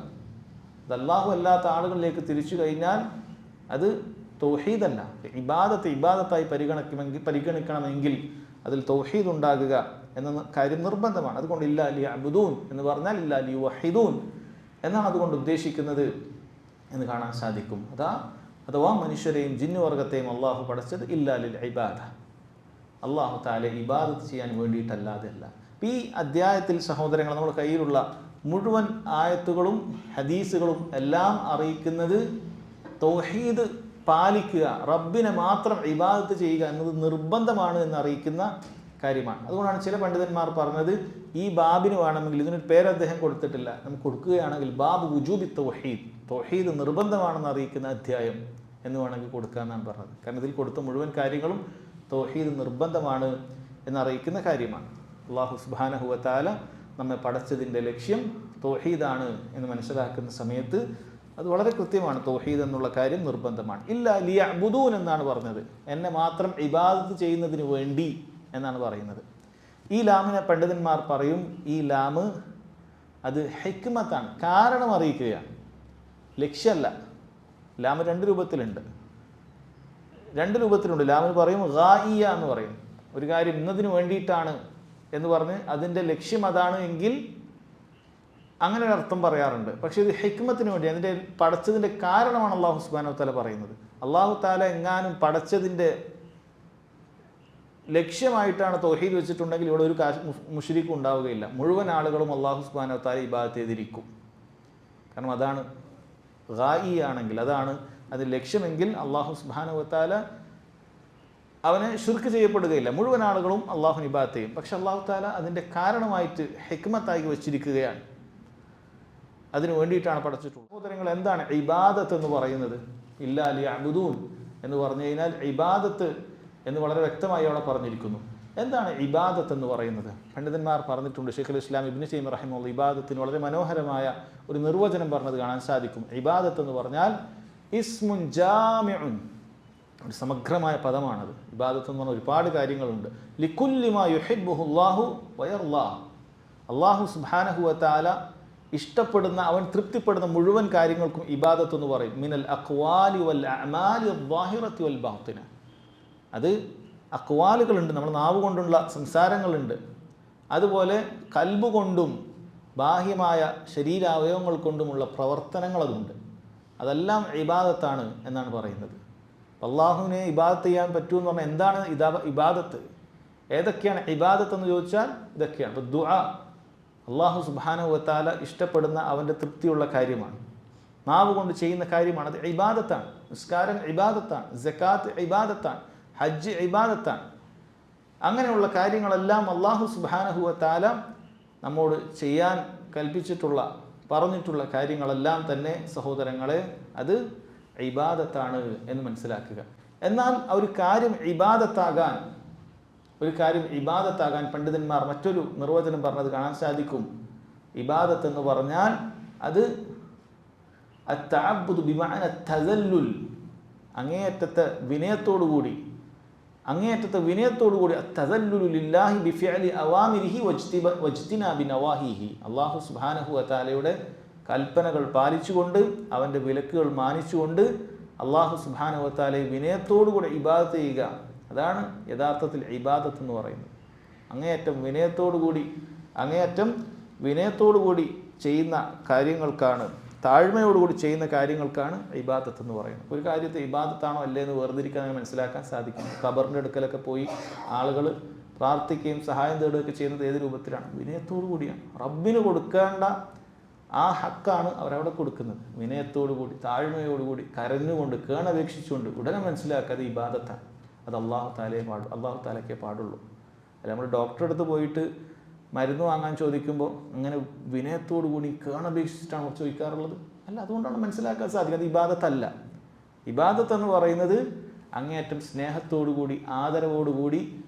അത് അല്ലാഹു അല്ലാത്ത ആളുകളിലേക്ക് തിരിച്ചു കഴിഞ്ഞാൽ അത് തൗഹീദല്ല. ഇബാദത്തായി പരിഗണിക്കണമെങ്കിൽ അതിൽ തൗഹീദ് ഉണ്ടാകുക എന്ന കാര്യം നിർബന്ധമാണ്. അതുകൊണ്ട് ഇല്ലാ ലിയഅ്ബുദൂൻ എന്ന് പറഞ്ഞാൽ ഇല്ലാ ലിയുവഹിദൂൻ എന്നാണ് അതുകൊണ്ട് ഉദ്ദേശിക്കുന്നത് എന്ന് കാണാൻ സാധിക്കും. അഥവാ മനുഷ്യരെയും ജിന്നുവർഗത്തെയും അള്ളാഹു പടച്ചത് ഇല്ലാ ലിൽ ഇബാദ, അള്ളാഹു തആല ഇബാദത്ത് ചെയ്യാൻ വേണ്ടിയിട്ടല്ലാതെ അല്ല. ഈ അധ്യായത്തിൽ സഹോദരങ്ങൾ നമ്മുടെ കയ്യിലുള്ള മുഴുവൻ ആയത്തുകളും ഹദീസുകളും എല്ലാം അറിയിക്കുന്നത് തൗഹീദ് പാലിക്കുക, റബ്ബിനെ മാത്രം ഇബാദത്ത് ചെയ്യുക എന്നത് നിർബന്ധമാണ് എന്ന് അറിയിക്കുന്ന കാര്യമാണ്. അതുകൊണ്ടാണ് ചില പണ്ഡിതന്മാർ പറഞ്ഞത് ഈ ബാബിന് വേണമെങ്കിൽ, ഇതിനൊരു പേര് അദ്ദേഹം കൊടുത്തിട്ടില്ല, നമുക്ക് കൊടുക്കുകയാണെങ്കിൽ ബാബ് വുജൂബി തൗഹീദ്, തൗഹീദ് നിർബന്ധമാണെന്ന് അറിയിക്കുന്ന അധ്യായം എന്ന് വേണമെങ്കിൽ കൊടുക്കാമെന്നാണ് പറഞ്ഞത്. കാരണം ഇതിൽ കൊടുത്ത മുഴുവൻ കാര്യങ്ങളും തൗഹീദ് നിർബന്ധമാണ് എന്നറിയിക്കുന്ന കാര്യമാണ്. അല്ലാഹു സുബ്ഹാനഹു വ തആല നമ്മെ പടച്ചതിൻ്റെ ലക്ഷ്യം തൗഹീദാണ് എന്ന് മനസ്സിലാക്കുന്ന സമയത്ത് അത് വളരെ കൃത്യമാണ്. തൗഹീദ് എന്നുള്ള കാര്യം നിർബന്ധമാണ്. ഇല്ലാ ലിയഅ്ബുദൂൻ എന്നാണ് പറഞ്ഞത്, എന്നെ മാത്രം ഇബാദത്ത് ചെയ്യുന്നതിന് വേണ്ടി എന്നാണ് പറയുന്നത്. ഈ ലാമിനെ പണ്ഡിതന്മാർ പറയും, ഈ ലാമ് അത് ഹിക്മത്താണ്, കാരണം അറിയിക്കുകയാണ്, ലക്ഷ്യമല്ല. ലാമ് രണ്ട് രൂപത്തിലുണ്ട്. ലാമിന് പറയും ഗായിയ എന്ന് പറയും. ഒരു കാര്യം ഇന്നതിന് വേണ്ടിയിട്ടാണ് എന്ന് പറഞ്ഞ് അതിൻ്റെ ലക്ഷ്യം അതാണ് എങ്കിൽ അങ്ങനെ ഒരു അർത്ഥം പറയാറുണ്ട്. പക്ഷേ ഇത് ഹിക്മത്തിന് വേണ്ടി, അതിൻ്റെ പടച്ചതിൻ്റെ കാരണമാണ് അല്ലാഹു സുബ്ഹാനഹു വ തആല പറയുന്നത്. അല്ലാഹു തആല എങ്ങാനും പടച്ചതിൻ്റെ ലക്ഷ്യമായിട്ടാണ് തൗഹീദ് വെച്ചിട്ടുണ്ടെങ്കിൽ ഇവിടെ ഒരു മുശ്രിക്കും ഉണ്ടാവുകയില്ല. മുഴുവൻ ആളുകളും അല്ലാഹു സുബ്ഹാനഹു വ തആല ഇബാദത്ത് ചെയ്തിരിക്കും. കാരണം അതാണ് ഗായി ആണെങ്കിൽ, അതാണ് അതിൻ്റെ ലക്ഷ്യമെങ്കിൽ അല്ലാഹു സുബ്ഹാനഹു വ തആല അവനെ ശിർക്ക് ചെയ്യപ്പെടുകയില്ല. മുഴുവൻ ആളുകളും അല്ലാഹുവിനെ ഇബാദത്ത് ചെയ്യും. പക്ഷെ അല്ലാഹു തആല അതിൻ്റെ കാരണമായിട്ട് ഹിക്മത്തായി വെച്ചിരിക്കുകയാണ്. അതിനു വേണ്ടിയിട്ടാണ് പഠിച്ചിട്ടുള്ളത്. സഹോദരങ്ങൾ, എന്താണ് ഇബാദത്ത് എന്ന് പറയുന്നത്? ഇല്ലാ ലിയഅ്ബുദൂൻ എന്ന് പറഞ്ഞു കഴിഞ്ഞാൽ ഇബാദത്ത് എന്ന് വളരെ വ്യക്തമായി അവിടെ പറഞ്ഞിരിക്കുന്നു. എന്താണ് ഇബാദത്ത് എന്ന് പറയുന്നത്? പണ്ഡിതന്മാർ പറഞ്ഞിട്ടുണ്ട്. ശൈഖുൽ ഇസ്ലാം ഇബ്നു തൈമിയ്യ റഹിമഹുല്ലാഹ് ഇബാദത്തിന് വളരെ മനോഹരമായ ഒരു നിർവചനം പറഞ്ഞത് കാണാൻ സാധിക്കും. ഇബാദത്ത് എന്ന് പറഞ്ഞാൽ ഇസ്മുൻ ജാമിഉൻ, ഒരു സമഗ്രമായ പദമാണത്. ഇബാദത്ത് എന്ന് പറഞ്ഞാൽ ഒരുപാട് കാര്യങ്ങളുണ്ട്. ലികുല്ലി മാ യുഹിബ്ബുഹുല്ലാഹു വയർളാഹ്, അല്ലാഹു സുബ്ഹാനഹു വ തആല ഇഷ്ടപ്പെടുന്ന, അവൻ തൃപ്തിപ്പെടുന്ന മുഴുവൻ കാര്യങ്ങൾക്കും ഇബാദത്ത് എന്ന് പറയും. മിനൽ അഖ്വാലി വൽ അഅമാലി അദ്ദാഹിറത്തി വൽ ബാത്തിന, അത് അക്വാലുകളുണ്ട്, നമ്മൾ നാവ് കൊണ്ടുള്ള സംസാരങ്ങളുണ്ട്, അതുപോലെ കൽബ് കൊണ്ടും ബാഹ്യമായ ശരീരാവയവങ്ങൾ കൊണ്ടുമുള്ള പ്രവർത്തനങ്ങൾ അതുണ്ട്. അതെല്ലാം ഇബാദത്താണ് എന്നാണ് പറയുന്നത്. അള്ളാഹുവിനെ ഇബാദത്ത് ചെയ്യാൻ പറ്റുമെന്ന് പറഞ്ഞാൽ എന്താണ് ഇബാദത്ത്, ഏതൊക്കെയാണ് ഇബാദത്ത് എന്ന് ചോദിച്ചാൽ ഇതൊക്കെയാണ്. ഇപ്പോൾ ദുആ അല്ലാഹു സുബ്ഹാനഹു വ തആല ഇഷ്ടപ്പെടുന്ന, അവൻ്റെ തൃപ്തിയുള്ള കാര്യമാണ്, നാവ് കൊണ്ട് ചെയ്യുന്ന കാര്യമാണ്, അത് ഇബാദത്താണ്. നിസ്കാരം ഇബാദത്താണ്, സകാത്ത് ഇബാദത്താണ്, ഹജ്ജ് ഇബാദത്താണ്. അങ്ങനെയുള്ള കാര്യങ്ങളെല്ലാം അല്ലാഹു സുബ്ഹാനഹു വ തആല നമ്മോട് ചെയ്യാൻ കൽപ്പിച്ചിട്ടുള്ള, പറഞ്ഞിട്ടുള്ള കാര്യങ്ങളെല്ലാം തന്നെ സഹോദരങ്ങളെ അത് ഇബാദത്താണ് എന്ന് മനസ്സിലാക്കുക. എന്നാൽ ഒരു കാര്യം ഇബാദത്താകാൻ പണ്ഡിതന്മാർ മറ്റൊരു നിർവചനം പറഞ്ഞത് കാണാൻ സാധിക്കും. ഇബാദത്ത് എന്ന് പറഞ്ഞാൽ അത് അത്തഅബ്ബുദു ബിമഅന തദല്ലുൽ, അങ്ങേയറ്റത്തെ വിനയത്തോടുകൂടി അത്തദല്ലുലു ലില്ലാഹി ബിഫിഅലി അവാമിരിഹി വജ്തിനാബി നവാഹിഹി, അല്ലാഹു സുബ്ഹാനഹു വ തആലയുടെ കൽപ്പനകൾ പാലിച്ചുകൊണ്ട് അവൻ്റെ വിലക്കുകൾ മാനിച്ചുകൊണ്ട് അല്ലാഹു സുബ്ഹാനഹു വ തആലയെ വിനയത്തോടുകൂടി ഇബാദത്ത് ചെയ്യുക, അതാണ് യഥാർത്ഥത്തിൽ ഇബാദത്ത് എന്ന് പറയുന്നത്. അങ്ങേയറ്റം വിനയത്തോടുകൂടി ചെയ്യുന്ന കാര്യങ്ങൾക്കാണ്, താഴ്മയോടുകൂടി ചെയ്യുന്ന കാര്യങ്ങൾക്കാണ് ഇബാദത്ത് എന്ന് പറയുന്നത്. ഒരു കാര്യത്തെ ഇബാദത്താണോ അല്ലേ എന്ന് വേർതിരിക്കാൻ മനസ്സിലാക്കാൻ സാധിക്കും. ഖബറിൻ്റെ അടുക്കലൊക്കെ പോയി ആളുകൾ പ്രാർത്ഥിക്കുകയും സഹായം തേടുകയൊക്കെ ചെയ്യുന്നത് ഏത് രൂപത്തിലാണ്? വിനയത്തോടു കൂടിയാണ്. റബ്ബിന് കൊടുക്കേണ്ട ആ ഹക്കാണ് അവരവിടെ കൊടുക്കുന്നത്. വിനയത്തോടുകൂടി, താഴ്മയോടുകൂടി, കരഞ്ഞുകൊണ്ട്, കേണപേക്ഷിച്ചുകൊണ്ട് ഉടനെ മനസ്സിലാക്കുക അത് ഇബാദത്താണ്. അത് അല്ലാഹു തആലയ്ക്കേ പാടുള്ളൂ. അല്ല നമ്മൾ ഡോക്ടറെ അടുത്ത് പോയിട്ട് മരുന്ന് വാങ്ങാൻ ചോദിക്കുമ്പോൾ അങ്ങനെ വിനയത്തോടു കൂടി കേണപേക്ഷിച്ചിട്ടാണ് ചോദിക്കാറുള്ളത്? അല്ല, അതുകൊണ്ടാണ് മനസ്സിലാക്കാൻ സാധിക്കും അത് ഇബാദത്തല്ല. ഇബാദത്ത് എന്ന് പറയുന്നത് അങ്ങേയറ്റം സ്നേഹത്തോടുകൂടി, ആദരവോടുകൂടി,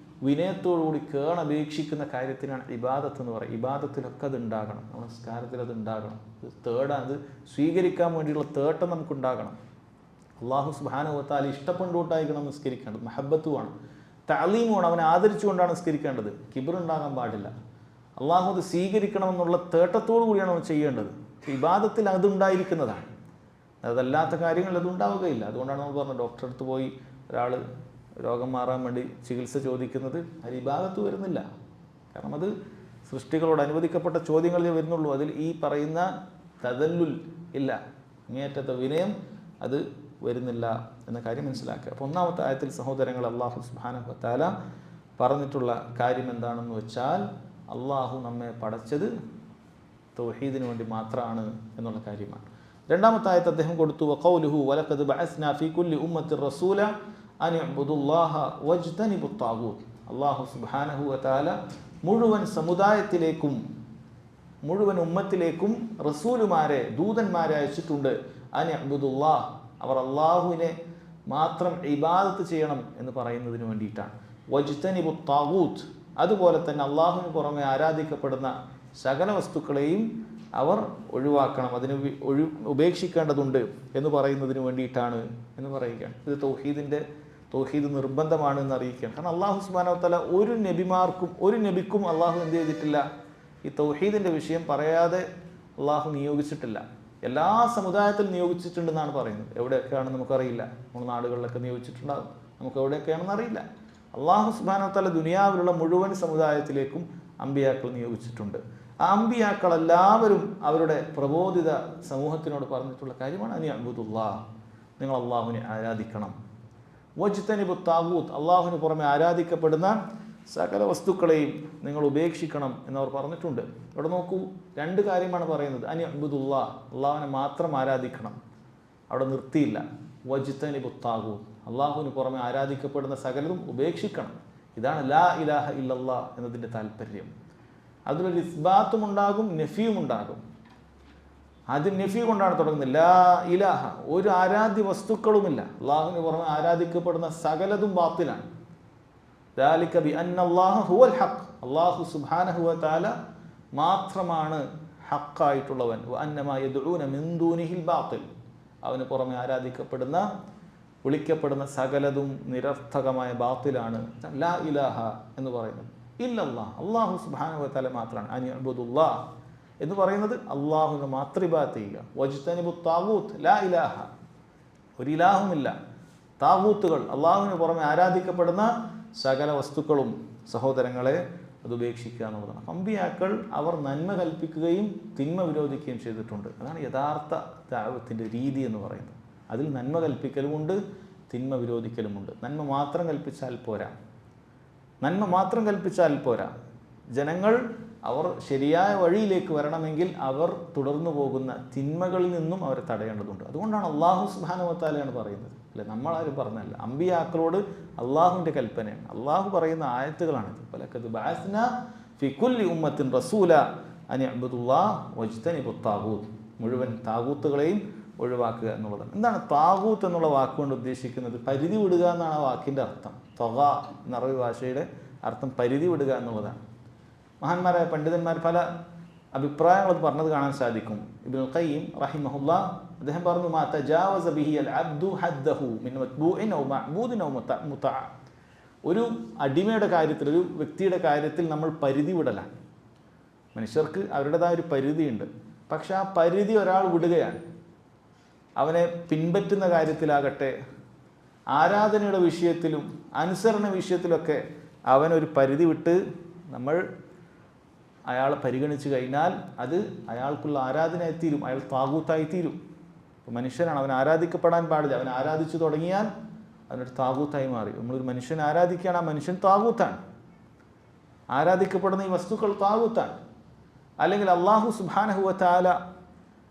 വിനയത്തോടുകൂടി കേണപേക്ഷിക്കുന്ന കാര്യത്തിനാണ് ഇബാദത്ത് എന്ന് പറയുന്നത്. ഇബാദത്തിലൊക്കെ അത് ഉണ്ടാകണം. നമസ്കാരത്തിൽ അത് ഉണ്ടാകണം. അത് സ്വീകരിക്കാൻ വേണ്ടിയുള്ള തേട്ടം നമുക്കുണ്ടാകണം. അല്ലാഹു സുബ്ഹാനഹു വ തആല ഇഷ്ടപ്പെട്ടുകൊണ്ടായിരിക്കണം നിസ്കരിക്കേണ്ടത്. മഹബത്തുമാണ്, തഅലീമുമാണ്, അവനെ ആദരിച്ചുകൊണ്ടാണ് നിസ്കരിക്കേണ്ടത്. കിബ്ർ ഉണ്ടാകാൻ പാടില്ല. അള്ളാഹു അത് സ്വീകരിക്കണമെന്നുള്ള തേട്ടത്തോടു കൂടിയാണ് അവൻ ചെയ്യേണ്ടത്. ഇബാദത്തിൽ അതുണ്ടായിരിക്കുന്നതാണ്. അതല്ലാത്ത കാര്യങ്ങൾ അതുണ്ടാവുകയില്ല. അതുകൊണ്ടാണ് നമ്മൾ പറഞ്ഞത്, ഡോക്ടറെ അടുത്ത് പോയി ഒരാൾ രോഗം മാറാൻ വേണ്ടി ചികിത്സ ചോദിക്കുന്നത് അത് ഈ ഭാഗത്ത് വരുന്നില്ല. കാരണം അത് സൃഷ്ടികളോട് അനുവദിക്കപ്പെട്ട ചോദ്യങ്ങളേ വരുന്നുള്ളൂ. അതിൽ ഈ പറയുന്ന തദല്ലുൽ ഇല്ല, അങ്ങേയറ്റത്തെ വിനയം അത് വരുന്നില്ല എന്ന കാര്യം മനസ്സിലാക്കുക. അപ്പോൾ ഒന്നാമത്തെ ആയത്തിൽ സഹോദരങ്ങൾ അല്ലാഹു സുബ്ഹാനഹു വ തആല പറഞ്ഞിട്ടുള്ള കാര്യം എന്താണെന്ന് വെച്ചാൽ, അള്ളാഹു നമ്മെ പടച്ചത് തൗഹീദിന് വേണ്ടി മാത്രമാണ് എന്നുള്ള കാര്യമാണ്. രണ്ടാമത്തെ ആയത്ത് അദ്ദേഹം കൊടുത്തു, വഖൗലുഹു വലഖദ് ബഅസ്നാ ഫീ കുല്ലി ഉമ്മത്തിൻ റസൂല അൻ ഇഅ്ബുദുല്ലാഹ വജ്തനിബുത് താഗൂത്ത്. അല്ലാഹു സുബ്ഹാനഹു വ തആല മുഴുവൻ സമുദായത്തിലേക്കും മുഴുവൻ ഉമ്മത്തിലേക്കും റസൂലുമാരെ, ദൂതന്മാരെ അയച്ചിട്ടുണ്ട്. അൻ ഇഅ്ബുദുല്ലാഹ്, അവർ അള്ളാഹുവിനെ മാത്രം ഇബാദത്ത് ചെയ്യണം എന്ന് പറയുന്നതിന് വേണ്ടിയിട്ടാണ്. വജ്തനിബുത് താഗൂത്ത്, അതുപോലെ തന്നെ അള്ളാഹുവിന് പുറമെ ആരാധിക്കപ്പെടുന്ന സകല വസ്തുക്കളെയും അവർ ഒഴിവാക്കണം, അതിന് ഉപേക്ഷിക്കേണ്ടതുണ്ട് എന്ന് പറയുന്നതിന് വേണ്ടിയിട്ടാണ് എന്ന് പറയുകയാണ്. ഇത് തൗഹീദ് നിർബന്ധമാണ് എന്ന് അറിയിക്കുകയാണ്. കാരണം അള്ളാഹു സുബ്ഹാനഹു വ തആല ഒരു നബിക്കും അള്ളാഹു എന്ത് ചെയ്തിട്ടില്ല, ഈ തൗഹീദിൻ്റെ വിഷയം പറയാതെ അള്ളാഹു നിയോഗിച്ചിട്ടില്ല. എല്ലാ സമുദായത്തിൽ നിയോഗിച്ചിട്ടുണ്ടെന്നാണ് പറയുന്നത്. എവിടെയൊക്കെയാണെന്ന് നമുക്കറിയില്ല. നമ്മുടെ നാടുകളിലൊക്കെ നിയോഗിച്ചിട്ടുണ്ടാകും, നമുക്ക് എവിടെയൊക്കെയാണെന്ന് അറിയില്ല. അള്ളാഹു സുബ്ഹാനഹു വ തആല ദുനിയാവിലുള്ള മുഴുവൻ സമുദായത്തിലേക്കും അമ്പിയാക്കൾ നിയോഗിച്ചിട്ടുണ്ട്. ആ അമ്പിയാക്കൾ എല്ലാവരും അവരുടെ പ്രബോധിത സമൂഹത്തിനോട് പറഞ്ഞിട്ടുള്ള കാര്യമാണ് അനി അബ്ദുല്ലാഹ്, നിങ്ങൾ അള്ളാഹുവിനെ ആരാധിക്കണം. വജ്തനിബുത് താഗൂത്ത്, അള്ളാഹുവിന് പുറമെ ആരാധിക്കപ്പെടുന്ന സകല വസ്തുക്കളെയും നിങ്ങൾ ഉപേക്ഷിക്കണം എന്നവർ പറഞ്ഞിട്ടുണ്ട്. ഇവിടെ നോക്കൂ, രണ്ട് കാര്യമാണ് പറയുന്നത്. അനി അബ്ദുല്ലാഹ്, അള്ളാഹുവിനെ മാത്രം ആരാധിക്കണം, അവിടെ നിർത്തിയില്ല. വജ്തനിബുത് താഗൂത്ത്, അള്ളാഹുവിന് പുറമെ ആരാധിക്കപ്പെടുന്ന സകലതും ഉപേക്ഷിക്കണം. ഇതാണ് ലാ ഇലാഹ ഇല്ലല്ലാഹ് എന്നതിൻ്റെ താല്പര്യം. അതിലൊരു ഇസ്ബാത്തും ഉണ്ടാകും, നഫിയും ഉണ്ടാകും. ആദ്യം നഫി കൊണ്ടാണ് തുടങ്ങുന്നത്. ലാ ഇലാഹ, ഒരു ആരാധ്യ വസ്തുക്കളുമില്ല, അള്ളാഹുവിന് പുറമെ ആരാധിക്കപ്പെടുന്ന സകലതും ബാത്തിലാണ്. ദാലിക ബിഅന്നല്ലാഹ ഹുവൽ ഹഖ്, അള്ളാഹു സുബ്ഹാനഹു വ തആല മാത്രമാണ് ഹഖായിട്ടുള്ളവൻ. വഅന്നമാ യദ്ഊന മിൻ ദൂനിഹിൽ ബാത്തിൽ, അവന് പുറമെ ആരാധിക്കപ്പെടുന്ന വിളിക്കപ്പെടുന്ന സകലതും നിരർത്ഥകമായ ബാത്തിലാണ് ലാ ഇലാഹ എന്ന് പറയുന്നത്. ഇല്ലല്ലാഹ്, അള്ളാഹു സുബ്ഹാനഹു വ തആല മാത്രമാണ്. അനി അബ്ദുല്ലാഹ് എന്ന് പറയുന്നത് അള്ളാഹുവിനെ മാത്രം ഇബാദത്ത് ചെയ്യുക. വജ്തനിബുത് താഗൂത്ത്, ലാ ഇലാഹ, ഒരു ഇലാഹുമില്ല, താഗൂത്തുകൾ, അള്ളാഹുവിന് പുറമെ ആരാധിക്കപ്പെടുന്ന സകല വസ്തുക്കളും സഹോദരങ്ങളെ അത് ഉപേക്ഷിക്കുക എന്നുള്ളതാണ്. അമ്പിയാക്കൾ അവർ നന്മ കൽപ്പിക്കുകയും തിന്മ വിരോധിക്കുകയും ചെയ്തിട്ടുണ്ട്. അതാണ് യഥാർത്ഥ ദഅവത്തിൻ്റെ രീതി എന്ന് പറയുന്നത്. അതിൽ നന്മ കൽപ്പിക്കലുമുണ്ട്, തിന്മ വിരോധിക്കലുമുണ്ട്. നന്മ മാത്രം കൽപ്പിച്ചാൽ പോരാ. ജനങ്ങൾ അവർ ശരിയായ വഴിയിലേക്ക് വരണമെങ്കിൽ അവർ തുടർന്നു പോകുന്ന തിന്മകളിൽ നിന്നും അവരെ തടയേണ്ടതുണ്ട്. അതുകൊണ്ടാണ് അള്ളാഹു സുബ്ഹാനഹു വ തആലയാണ് പറയുന്നത്, അല്ലെ, നമ്മളാരും പറഞ്ഞല്ല. അമ്പിയാക്കളോട് അള്ളാഹുവിൻ്റെ കൽപ്പനയാണ്, അള്ളാഹു പറയുന്ന ആയത്തുകളാണിത്. വലഖദ് ബഅസ്നാ ഫീ കുല്ലി ഉമ്മത്തിൻ റസൂല അൻ ഇഅ്ബുദുല്ലാഹ വജ്തനിബുത് താഗൂത്ത്, മുഴുവൻ താഗൂത്തുകളെയും ഒഴിവാക്കുക എന്നുള്ളതാണ്. എന്താണ് താഗൂത്ത് എന്നുള്ള വാക്കുകൊണ്ട് ഉദ്ദേശിക്കുന്നത്? പരിധി വിടുക എന്നാണ് ആ വാക്കിൻ്റെ അർത്ഥം. തൊഗ എന്ന അറബി ഭാഷയുടെ അർത്ഥം പരിധി വിടുക എന്നുള്ളതാണ്. മഹാന്മാരായ പണ്ഡിതന്മാർ പല അഭിപ്രായങ്ങൾ പറഞ്ഞത് കാണാൻ സാധിക്കും. ഇബ്നുൽ ഖയ്യിം റഹിമഹുല്ലാഹ് അദ്ദേഹം പറഞ്ഞു, മാ തജാവസ ബിഹി അൽ അബ്ദു ഹദ്ദഹു മിൻ മത്ബൂഇൻ ഔ മഅബൂദിൻ ഔ മുതഅ. ഒരു അടിമയുടെ കാര്യത്തിൽ, ഒരു വ്യക്തിയുടെ കാര്യത്തിൽ നമ്മൾ പരിധി വിടലാണ്. മനുഷ്യർക്ക് അവരുടേതായ ഒരു പരിധിയുണ്ട്. പക്ഷെ ആ പരിധി ഒരാൾ വിടുകയാണ്. അവനെ പിൻപറ്റുന്ന കാര്യത്തിലാകട്ടെ, ആരാധനയുടെ വിഷയത്തിലും അനുസരണ വിഷയത്തിലൊക്കെ അവനൊരു പരിധി വിട്ട് നമ്മൾ അയാളെ പരിഗണിച്ച് കഴിഞ്ഞാൽ അത് അയാൾക്കുള്ള ആരാധനയായി തീരും, അയാൾ താഗൂത്തായി തീരും. ഇപ്പോൾ മനുഷ്യനാണ്, അവൻ ആരാധിക്കപ്പെടാൻ പാടില്ല. അവൻ ആരാധിച്ചു തുടങ്ങിയാൽ അവനൊരു താഗൂത്തായി മാറി. നമ്മളൊരു മനുഷ്യനെ ആരാധിക്കുകയാണ്, ആ മനുഷ്യൻ താഗൂത്താണ്. ആരാധിക്കപ്പെടുന്ന ഈ വസ്തുക്കൾ താഗൂത്താണ്. അല്ലെങ്കിൽ അള്ളാഹു സുബ്ഹാനഹു വ തആല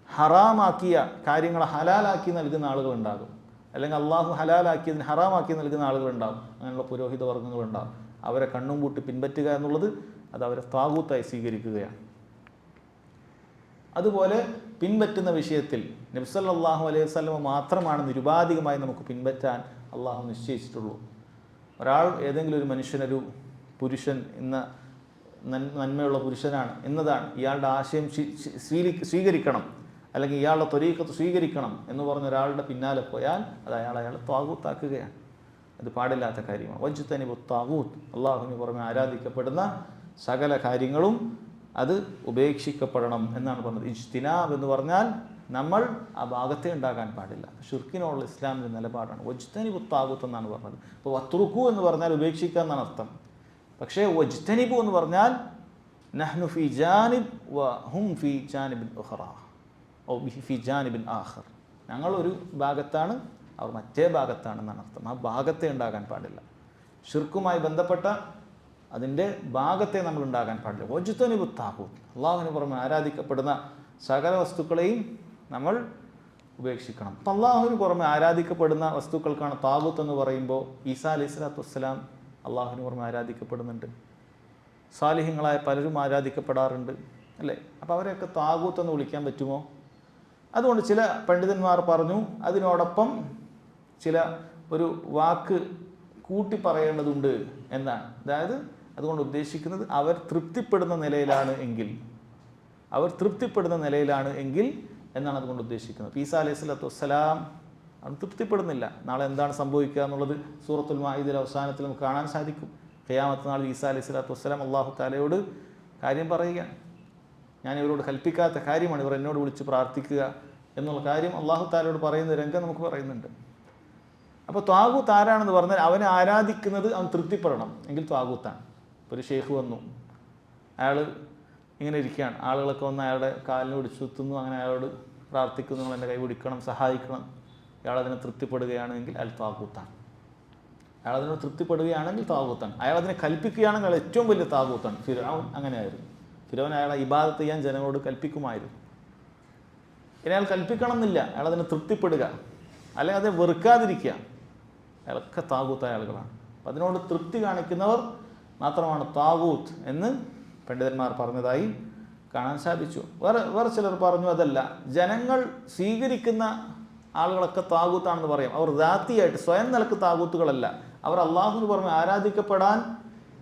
ഹറാമാക്കിയ കാര്യങ്ങളെ ഹലാലാക്കി നൽകുന്ന ആളുകളുണ്ടാകും. അല്ലെങ്കിൽ അള്ളാഹു ഹലാലാക്കിയതിന് ഹറാമാക്കി നൽകുന്ന ആളുകളുണ്ടാകും. അങ്ങനെയുള്ള പുരോഹിത വർഗ്ഗങ്ങളുണ്ടാകും. അവരെ കണ്ണും പൂട്ടി പിൻപറ്റുക എന്നുള്ളത് അത് അവരെ താഗൂത്തായി സ്വീകരിക്കുകയാണ്. അതുപോലെ പിൻപറ്റുന്ന വിഷയത്തിൽ നബി സല്ലല്ലാഹു അലൈഹി വസല്ലമ മാത്രമാണ് നിരുപാധികമായി നമുക്ക് പിൻപറ്റാൻ അള്ളാഹു നിശ്ചയിച്ചിട്ടുള്ളൂ. ഒരാൾ, ഏതെങ്കിലും ഒരു മനുഷ്യനൊരു പുരുഷൻ എന്ന നന്മയുള്ള പുരുഷനാണ് എന്നതാണ്, ഇയാളുടെ ആശയം സ്വീകരിക്കണം, അല്ലെങ്കിൽ ഇയാളുടെ ത്വരീഖത്ത് സ്വീകരിക്കണം എന്ന് പറഞ്ഞ ഒരാളുടെ പിന്നാലെ പോയാൽ അത് അയാളെ താഗൂത്താക്കുകയാണ്. അത് പാടില്ലാത്ത കാര്യമാണ്. വജ്തനിബുത് താഗൂത്ത്, അള്ളാഹുവിന് പുറമെ ആരാധിക്കപ്പെടുന്ന സകല കാര്യങ്ങളും അത് ഉപേക്ഷിക്കപ്പെടണം എന്നാണ് പറഞ്ഞത്. ഇജ്തിനാബ് എന്ന് പറഞ്ഞാൽ നമ്മൾ ആ ഭാഗത്തെ ഉണ്ടാകാൻ പാടില്ല. ഷിർക്കിനോടുള്ള ഇസ്ലാമിൻ്റെ നിലപാടാണ്. വജ്തനിബു താഗൂത്ത് എന്നാണ് പറഞ്ഞത്. അപ്പോൾ വത്രുക്കു എന്ന് പറഞ്ഞാൽ ഉപേക്ഷിക്കുക എന്നാണ് അർത്ഥം. പക്ഷേ വജ്തനിബു എന്ന് പറഞ്ഞാൽ നഹ്നു ഫി ജാനിബ് വ ഹും ഫി ജാനിബിൻ ഉഖറ ഔ ഫി ജാനിബിൻ ആഖർ. ഞങ്ങളൊരു ഭാഗത്താണ്, അവർ മറ്റേ ഭാഗത്താണെന്നാണ് അർത്ഥം. ആ ഭാഗത്തെ ഉണ്ടാകാൻ പാടില്ല. ഷിർക്കുമായി ബന്ധപ്പെട്ട അതിൻ്റെ ഭാഗത്തെ നമ്മൾ ഉണ്ടാകാൻ പാടില്ല. വജ്തനിബു താഗൂത്ത്, അള്ളാഹുവിന് പുറമെ ആരാധിക്കപ്പെടുന്ന സകല വസ്തുക്കളെയും നമ്മൾ ഉപേക്ഷിക്കണം. അപ്പം അള്ളാഹുവിന് പുറമെ ആരാധിക്കപ്പെടുന്ന വസ്തുക്കൾക്കാണ് താഗൂത്ത് എന്ന് പറയുമ്പോൾ ഈസാ അലൈഹി സ്വലാത്തു വസ്സലാം അള്ളാഹുവിന് പുറമെ ആരാധിക്കപ്പെടുന്നുണ്ട്. സാലിഹ്യങ്ങളായ പലരും ആരാധിക്കപ്പെടാറുണ്ട് അല്ലേ? അപ്പോൾ അവരെയൊക്കെ താഗൂത്ത് എന്ന് വിളിക്കാൻ പറ്റുമോ? അതുകൊണ്ട് ചില പണ്ഡിതന്മാർ പറഞ്ഞു അതിനോടൊപ്പം ചില ഒരു വാക്ക് കൂട്ടി പറയേണ്ടതുണ്ട് എന്നാണ്. അതായത് അതുകൊണ്ട് ഉദ്ദേശിക്കുന്നത് അവർ തൃപ്തിപ്പെടുന്ന നിലയിലാണ് എങ്കിൽ, അവർ തൃപ്തിപ്പെടുന്ന നിലയിലാണ് എങ്കിൽ എന്നാണ് അതുകൊണ്ട് ഉദ്ദേശിക്കുന്നത്. ഈസാ അലൈഹി സ്വലാത്തു വസ്സലാം അവൻ തൃപ്തിപ്പെടുന്നില്ല. നാളെ എന്താണ് സംഭവിക്കുക എന്നുള്ളത് സൂറത്തുൽ മാഇദയുടെ അവസാനത്തിൽ നമുക്ക് കാണാൻ സാധിക്കും. ഖിയാമത്ത് നാളിൽ ഈസാ അലൈഹി സ്വലാത്തു വസ്സലാം അള്ളാഹു താലയോട് കാര്യം പറയുകയാണ്. ഞാൻ ഇവരോട് കൽപ്പിക്കാത്ത കാര്യമാണ് ഇവർ എന്നോട് വിളിച്ച് പ്രാർത്ഥിക്കുക എന്നുള്ള കാര്യം അള്ളാഹു താലയോട് പറയുന്ന രംഗം നമുക്ക് പറയുന്നുണ്ട്. അപ്പോൾ ത്വാഗൂത്ത് ആരാണെന്ന് പറഞ്ഞാൽ അവനെ ആരാധിക്കുന്നത് അവൻ തൃപ്തിപ്പെടണം എങ്കിൽ ത്വാഗൂത്താണ്. ഒരു ഷെയ്ഖ് വന്നു, അയാൾ ഇങ്ങനെ ഇരിക്കുകയാണ്, ആളുകളൊക്കെ വന്ന് അയാളുടെ കാലിന് പിടിച്ചു കുത്തുന്നു, അങ്ങനെ അയാളോട് പ്രാർത്ഥിക്കുന്നു, നിങ്ങൾ എൻ്റെ കൈ പിടിക്കണം, സഹായിക്കണം. അയാളതിനെ തൃപ്തിപ്പെടുകയാണെങ്കിൽ അയാൾ ത്വാഗൂത്താണ്. അയാളതിനോട് തൃപ്തിപ്പെടുകയാണെങ്കിൽ ത്വാഗൂത്താണ്. അയാളതിനെ കൽപ്പിക്കുകയാണെങ്കിൽ അയാൾ ഏറ്റവും വലിയ ത്വാഗൂത്താണ്. ഫിർഔൻ അങ്ങനെയായിരുന്നു. ഫിർഔൻ അയാളെ ഇബാദത്ത് ചെയ്യാൻ ജനങ്ങളോട് കൽപ്പിക്കുമായിരുന്നു. ഇനി അയാൾ കൽപ്പിക്കണം എന്നില്ല, അയാളതിനെ തൃപ്തിപ്പെടുക, അല്ലെങ്കിൽ അതിനെ വെറുക്കാതിരിക്കുക, അയാളൊക്കെ താഗൂത്തായ ആളുകളാണ്. അപ്പം അതിനോട് തൃപ്തി കാണിക്കുന്നവർ മാത്രമാണ് താഗൂത്ത് എന്ന് പണ്ഡിതന്മാർ പറഞ്ഞതായി കാണാൻ സാധിച്ചു. വേറെ ചിലർ പറഞ്ഞു അതല്ല, ജനങ്ങൾ സ്വീകരിക്കുന്ന ആളുകളൊക്കെ താഗൂത്താണെന്ന് പറയാം. അവർ ദാത്തിയായിട്ട് സ്വയം നിലക്ക് താഗൂത്തുകളല്ല, അവർ അള്ളാഹുവിന് പുറമെ ആരാധിക്കപ്പെടാൻ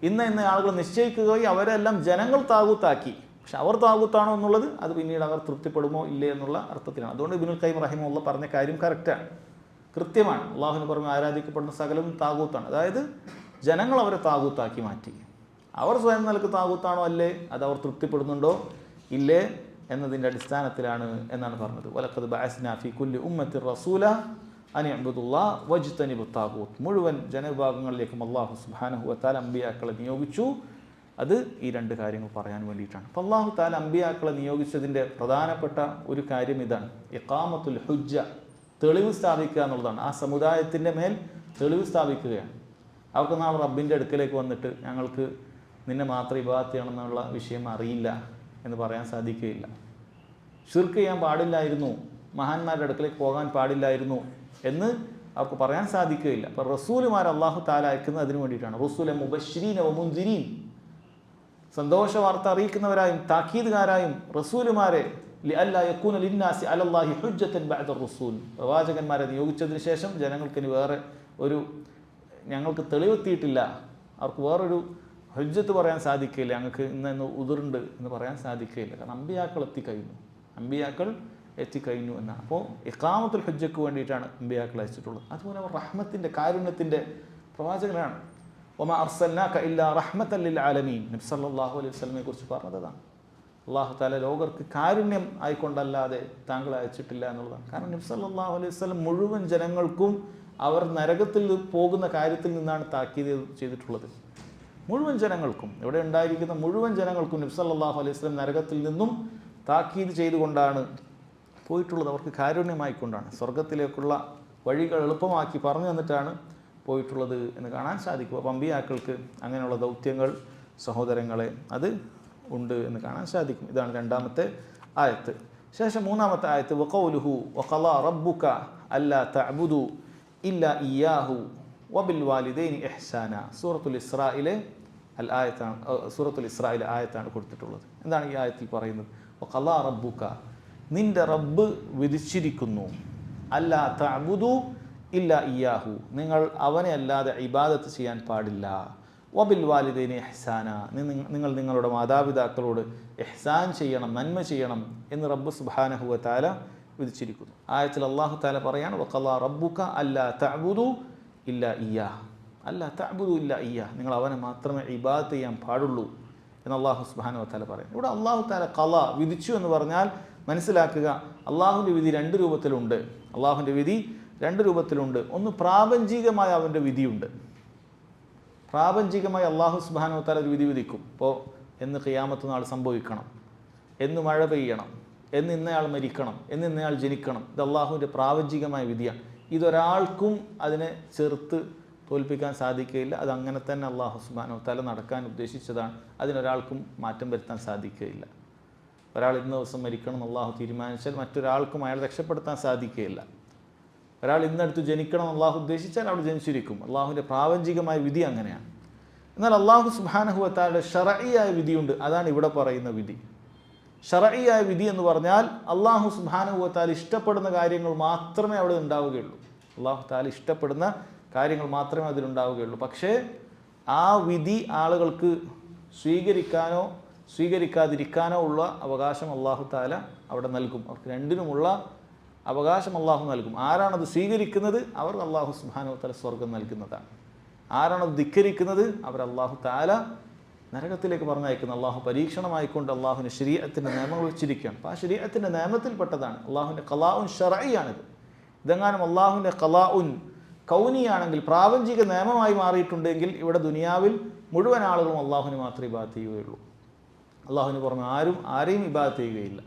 ഇന്ന ആളുകൾ നിശ്ചയിക്കുകയും അവരെല്ലാം ജനങ്ങൾ താഗൂത്താക്കി. പക്ഷെ അവർ താഗൂത്താണോ എന്നുള്ളത് അത് പിന്നീട് അവർ തൃപ്തിപ്പെടുമോ ഇല്ലേ എന്നുള്ള അർത്ഥത്തിലാണ്. അതുകൊണ്ട് ഇബ്നുൽ ഖയ്യിം റഹിമഹുല്ലാഹ് പറഞ്ഞ കാര്യം കറക്റ്റാണ്, കൃത്യമാണ്. അള്ളാഹുവിന് പുറമെ ആരാധിക്കപ്പെടുന്ന സകലവും താഗൂത്താണ്. അതായത് ജനങ്ങൾ അവരെ താഗൂത്താക്കി മാറ്റി. അവർ സ്വയം നിലക്ക് താഗൂത്താണോ അല്ലേ, അത് അവർ തൃപ്തിപ്പെടുന്നുണ്ടോ ഇല്ലേ എന്നതിൻ്റെ അടിസ്ഥാനത്തിലാണ് എന്നാണ് പറഞ്ഞത്. വലഖദ് ബഅസ്നാ ഫീ കുല്ലി ഉമ്മത്തിൻ റസൂല അൻ ഇഅ്ബുദുല്ലാഹ വജ്തനിബു താഗൂത്ത്. മുഴുവൻ ജനവിഭാഗങ്ങളിലേക്കും അള്ളാഹു സുബ്ഹാനഹു വതആല അമ്പിയാക്കളെ നിയോഗിച്ചു. അത് ഈ രണ്ട് കാര്യങ്ങൾ പറയാൻ വേണ്ടിയിട്ടാണ്. അപ്പോൾ അള്ളാഹു തആല അമ്പിയാക്കളെ നിയോഗിച്ചതിൻ്റെ പ്രധാനപ്പെട്ട ഒരു കാര്യം ഇതാണ്, ഇഖാമത്തുൽ ഹുജ്ജ, തെളിവ് സ്ഥാപിക്കുക എന്നുള്ളതാണ്. ആ സമുദായത്തിൻ്റെ മേൽ തെളിവ് സ്ഥാപിക്കുകയാണ്. അവർക്ക് നാളെ റബ്ബിൻ്റെ അടുക്കലേക്ക് വന്നിട്ട് ഞങ്ങൾക്ക് നിന്നെ മാത്രം ഇബാദത്ത് ചെയ്യണമെന്നുള്ള വിഷയം അറിയില്ല എന്ന് പറയാൻ സാധിക്കുകയില്ല. ശിർക്ക് ചെയ്യാൻ പാടില്ലായിരുന്നു, മഹാന്മാരുടെ അടുക്കലേക്ക് പോകാൻ പാടില്ലായിരുന്നു എന്ന് അവർക്ക് പറയാൻ സാധിക്കുകയില്ല. അപ്പോൾ റസൂലുമാർ അള്ളാഹു തആല അയക്കുന്നത് അതിനു വേണ്ടിയിട്ടാണ്. റസൂല മുബശ്ശിരീന വ മുൻദിരീൻ, സന്തോഷ വാർത്ത അറിയിക്കുന്നവരായും താക്കീതുകാരായും റസൂലുമാരെ ലിഅല്ലാ യകൂന ലിന്നാസി അലല്ലാഹി ഹുജ്ജത്തൻ ബഅദ റസൂൽ, പ്രവാചകന്മാരെ നിയോഗിച്ചതിന് ശേഷം ജനങ്ങൾക്കിനി വേറെ ഒരു ഞങ്ങൾക്ക് തെളിവെത്തിയിട്ടില്ല, അവർക്ക് വേറൊരു ഹുജ്ജത്ത് പറയാൻ സാധിക്കില്ല, ഞങ്ങൾക്ക് ഇന്ന് ഉതിറുണ്ട് എന്ന് പറയാൻ സാധിക്കുകയില്ല. കാരണം അമ്പിയാക്കൾ എത്തിക്കഴിഞ്ഞു എന്നാണ്. അപ്പോൾ ഇഖാമത്തുൽ ഹുജ്ജയ്ക്ക് വേണ്ടിയിട്ടാണ് അമ്പിയാക്കൾ അയച്ചിട്ടുള്ളത്. അതുപോലെ അവർ റഹ്മത്തിൻ്റെ, കാരുണ്യത്തിൻ്റെ പ്രവാചകനാണ്. വമാ അർസൽനാക ഇല്ലാ റഹ്മത്തൻ ലിൽ ആലമീൻ, നബി സല്ലല്ലാഹു അലൈഹി വസല്ലമയെ കുറിച്ച് പറഞ്ഞതാണ്. അല്ലാഹു തആല ലോകർക്ക് കാരുണ്യം ആയിക്കൊണ്ടല്ലാതെ താങ്കളെ അയച്ചിട്ടില്ല എന്നുള്ളതാണ്. കാരണം നബി സല്ലല്ലാഹു അലൈഹി വസല്ലം മുഴുവൻ ജനങ്ങൾക്കും അവർ നരകത്തിൽ പോകുന്ന കാര്യത്തിൽ നിന്നാണ് താക്കീത് ചെയ്തിട്ടുള്ളത്. മുഴുവൻ ജനങ്ങൾക്കും, ഇവിടെ ഉണ്ടായിരിക്കുന്ന മുഴുവൻ ജനങ്ങൾക്കും നബി സല്ലല്ലാഹു അലൈഹി വസല്ലം നരകത്തിൽ നിന്നും താക്കീത് ചെയ്തുകൊണ്ടാണ് പോയിട്ടുള്ളത്. അവർക്ക് കാരുണ്യമായിക്കൊണ്ടാണ്, സ്വർഗത്തിലേക്കുള്ള വഴികൾ എളുപ്പമാക്കി പറഞ്ഞു തന്നിട്ടാണ് പോയിട്ടുള്ളത് എന്ന് കാണാൻ സാധിക്കും. അപ്പോൾ അമ്പിയാക്കൾക്ക് അങ്ങനെയുള്ള ദൗത്യങ്ങൾ സഹോദരങ്ങളെ അത് ഉണ്ട് എന്ന് കാണാൻ സാധിക്കും. ഇതാണ് രണ്ടാമത്തെ ആയത്ത്. ശേഷം മൂന്നാമത്തെ ആയത്ത് വഖൗലുഹു വഖളാ റബ്ബുക അല്ലാ തഅബുദു ഇല്ലാ ഇയ്യാഹു വബിൽ വാലിദൈനി ഇഹ്സാന. സൂറത്തുൽ ഇസ്രായിലെ ആയത്താണ് കൊടുത്തിട്ടുള്ളത്. എന്താണ് ഈ ആയത്തിൽ പറയുന്നത്? വഖളാ റബ്ബുക, നിന്റെ റബ്ബ് വിധിച്ചിരിക്കുന്നു, അല്ലാ തഅബുദു ഇല്ലാ ഇയ്യാഹു, നിങ്ങൾ അവനെ അല്ലാതെ ഇബാദത്ത് ചെയ്യാൻ പാടില്ല. വബിൽ വാലിദൈനി ഇഹ്സാന, നിങ്ങൾ നിങ്ങളുടെ മാതാപിതാക്കളോട് ഇഹ്സാൻ ചെയ്യണം, നന്മ ചെയ്യണം എന്ന് റബ്ബ് സുബ്ഹാനഹു വ തആല വിധിച്ചിരിക്കുന്നു. ആയത്തിൽ അല്ലാഹു തആല പറയാണ് വഖളാ റബ്ബുക അല്ലാ തഅബുദു ഇല്ലാ ഇയ്യാഹ്, അല്ലാ തഅബുദു ഇല്ലാ ഇയ്യാഹ്, നിങ്ങൾ അവനെ മാത്രമേ ഇബാദത്ത് ചെയ്യാൻ പാടുള്ളൂ എന്ന് അല്ലാഹു സുബ്ഹാനഹു വ തആല പറയും. ഇവിടെ അല്ലാഹു തആല ഖള, വിധിച്ചു എന്ന് പറഞ്ഞാൽ മനസ്സിലാക്കുക, അള്ളാഹുവിൻ്റെ വിധി രണ്ട് രൂപത്തിലുണ്ട്. അള്ളാഹുവിൻ്റെ വിധി രണ്ട് രൂപത്തിലുണ്ട്. ഒന്ന് പ്രാപഞ്ചികമായ അവൻ്റെ വിധിയുണ്ട്. പ്രാപഞ്ചികമായി അള്ളാഹു സുബ്ഹാനഹു വ തആല ഒരു വിധി വിധിക്കും. ഇപ്പോൾ എന്ന് ഖിയാമത്ത് നാൾ സംഭവിക്കണം, എന്ന് മഴ പെയ്യണം, എന്ന് ഇന്നയാൾ മരിക്കണം, എന്ന് ഇന്നയാൾ ജനിക്കണം. ഇത് അള്ളാഹുവിൻ്റെ പ്രാപഞ്ചികമായ വിധിയാണ്. ഇതൊരാൾക്കും അതിനെ ചെറുത്ത് തോൽപ്പിക്കാൻ സാധിക്കുകയില്ല. അത് അങ്ങനെ തന്നെ അള്ളാഹു സുബ്ഹാനഹു വ തആല നടക്കാൻ ഉദ്ദേശിച്ചതാണ്. അതിനൊരാൾക്കും മാറ്റം വരുത്താൻ സാധിക്കുകയില്ല. ഒരാൾ ഇന്ന ദിവസം മരിക്കണം അള്ളാഹു തീരുമാനിച്ചാൽ മറ്റൊരാൾക്കും അയാൾ രക്ഷപ്പെടുത്താൻ സാധിക്കുകയില്ല. ഒരാൾ ഇന്നടുത്ത് ജനിക്കണം അള്ളാഹു ഉദ്ദേശിച്ചാൽ അവിടെ ജനിച്ചിരിക്കും. അള്ളാഹുവിൻ്റെ പ്രാപഞ്ചികമായ വിധി അങ്ങനെയാണ്. എന്നാൽ അള്ളാഹു സുബ്ഹാനഹു വ തആലയുടെ ശർഈയായ വിധിയുണ്ട്. അതാണ് ഇവിടെ പറയുന്ന വിധി. ശർഈയായ വിധി എന്ന് പറഞ്ഞാൽ അള്ളാഹു സുബ്ഹാനഹു വ തആല ഇഷ്ടപ്പെടുന്ന കാര്യങ്ങൾ മാത്രമേ അവിടെ ഉണ്ടാവുകയുള്ളൂ. അള്ളാഹു തആല ഇഷ്ടപ്പെടുന്ന കാര്യങ്ങൾ മാത്രമേ അതിലുണ്ടാവുകയുള്ളൂ. പക്ഷേ ആ വിധി ആളുകൾക്ക് സ്വീകരിക്കാനോ സ്വീകരിക്കാതിരിക്കാനോ ഉള്ള അവകാശം അള്ളാഹു തആല അവിടെ നൽകും. അവർക്ക് രണ്ടിനുമുള്ള അവകാശം അള്ളാഹു നൽകും. ആരാണത് സ്വീകരിക്കുന്നത് അവർ അള്ളാഹു സുബ്ഹാനഹു വ തആല സ്വർഗം നൽകുന്നതാണ്. ആരാണത് ധിക്കരിക്കുന്നത് അവർ അള്ളാഹു തആല നരകത്തിലേക്ക് പറഞ്ഞയക്കുന്ന അള്ളാഹു പരീക്ഷണമായിക്കൊണ്ട് അള്ളാഹുവിൻ്റെ ശരീഅത്തിൻ്റെ നിയമങ്ങൾ വെച്ചിരിക്കുകയാണ്. അപ്പോൾ ആ ശരീഅത്തിൻ്റെ നിയമത്തിൽപ്പെട്ടതാണ് അള്ളാഹുവിൻ്റെ ഖലാഉൻ ശർഈയാണിത്. ഇതെങ്ങാനും അള്ളാഹുവിൻ്റെ ഖലാഉൻ കൗനിയാണെങ്കിൽ പ്രാപഞ്ചിക നിയമമായി മാറിയിട്ടുണ്ടെങ്കിൽ ഇവിടെ ദുനിയാവിൽ മുഴുവൻ ആളുകളും അള്ളാഹുവിന് മാത്രമേ ഇബാദത്ത് ചെയ്യുകയുള്ളൂ. അള്ളാഹുവിന് പുറമെ ആരെയും ഇബാദത്ത് ചെയ്യുകയില്ല.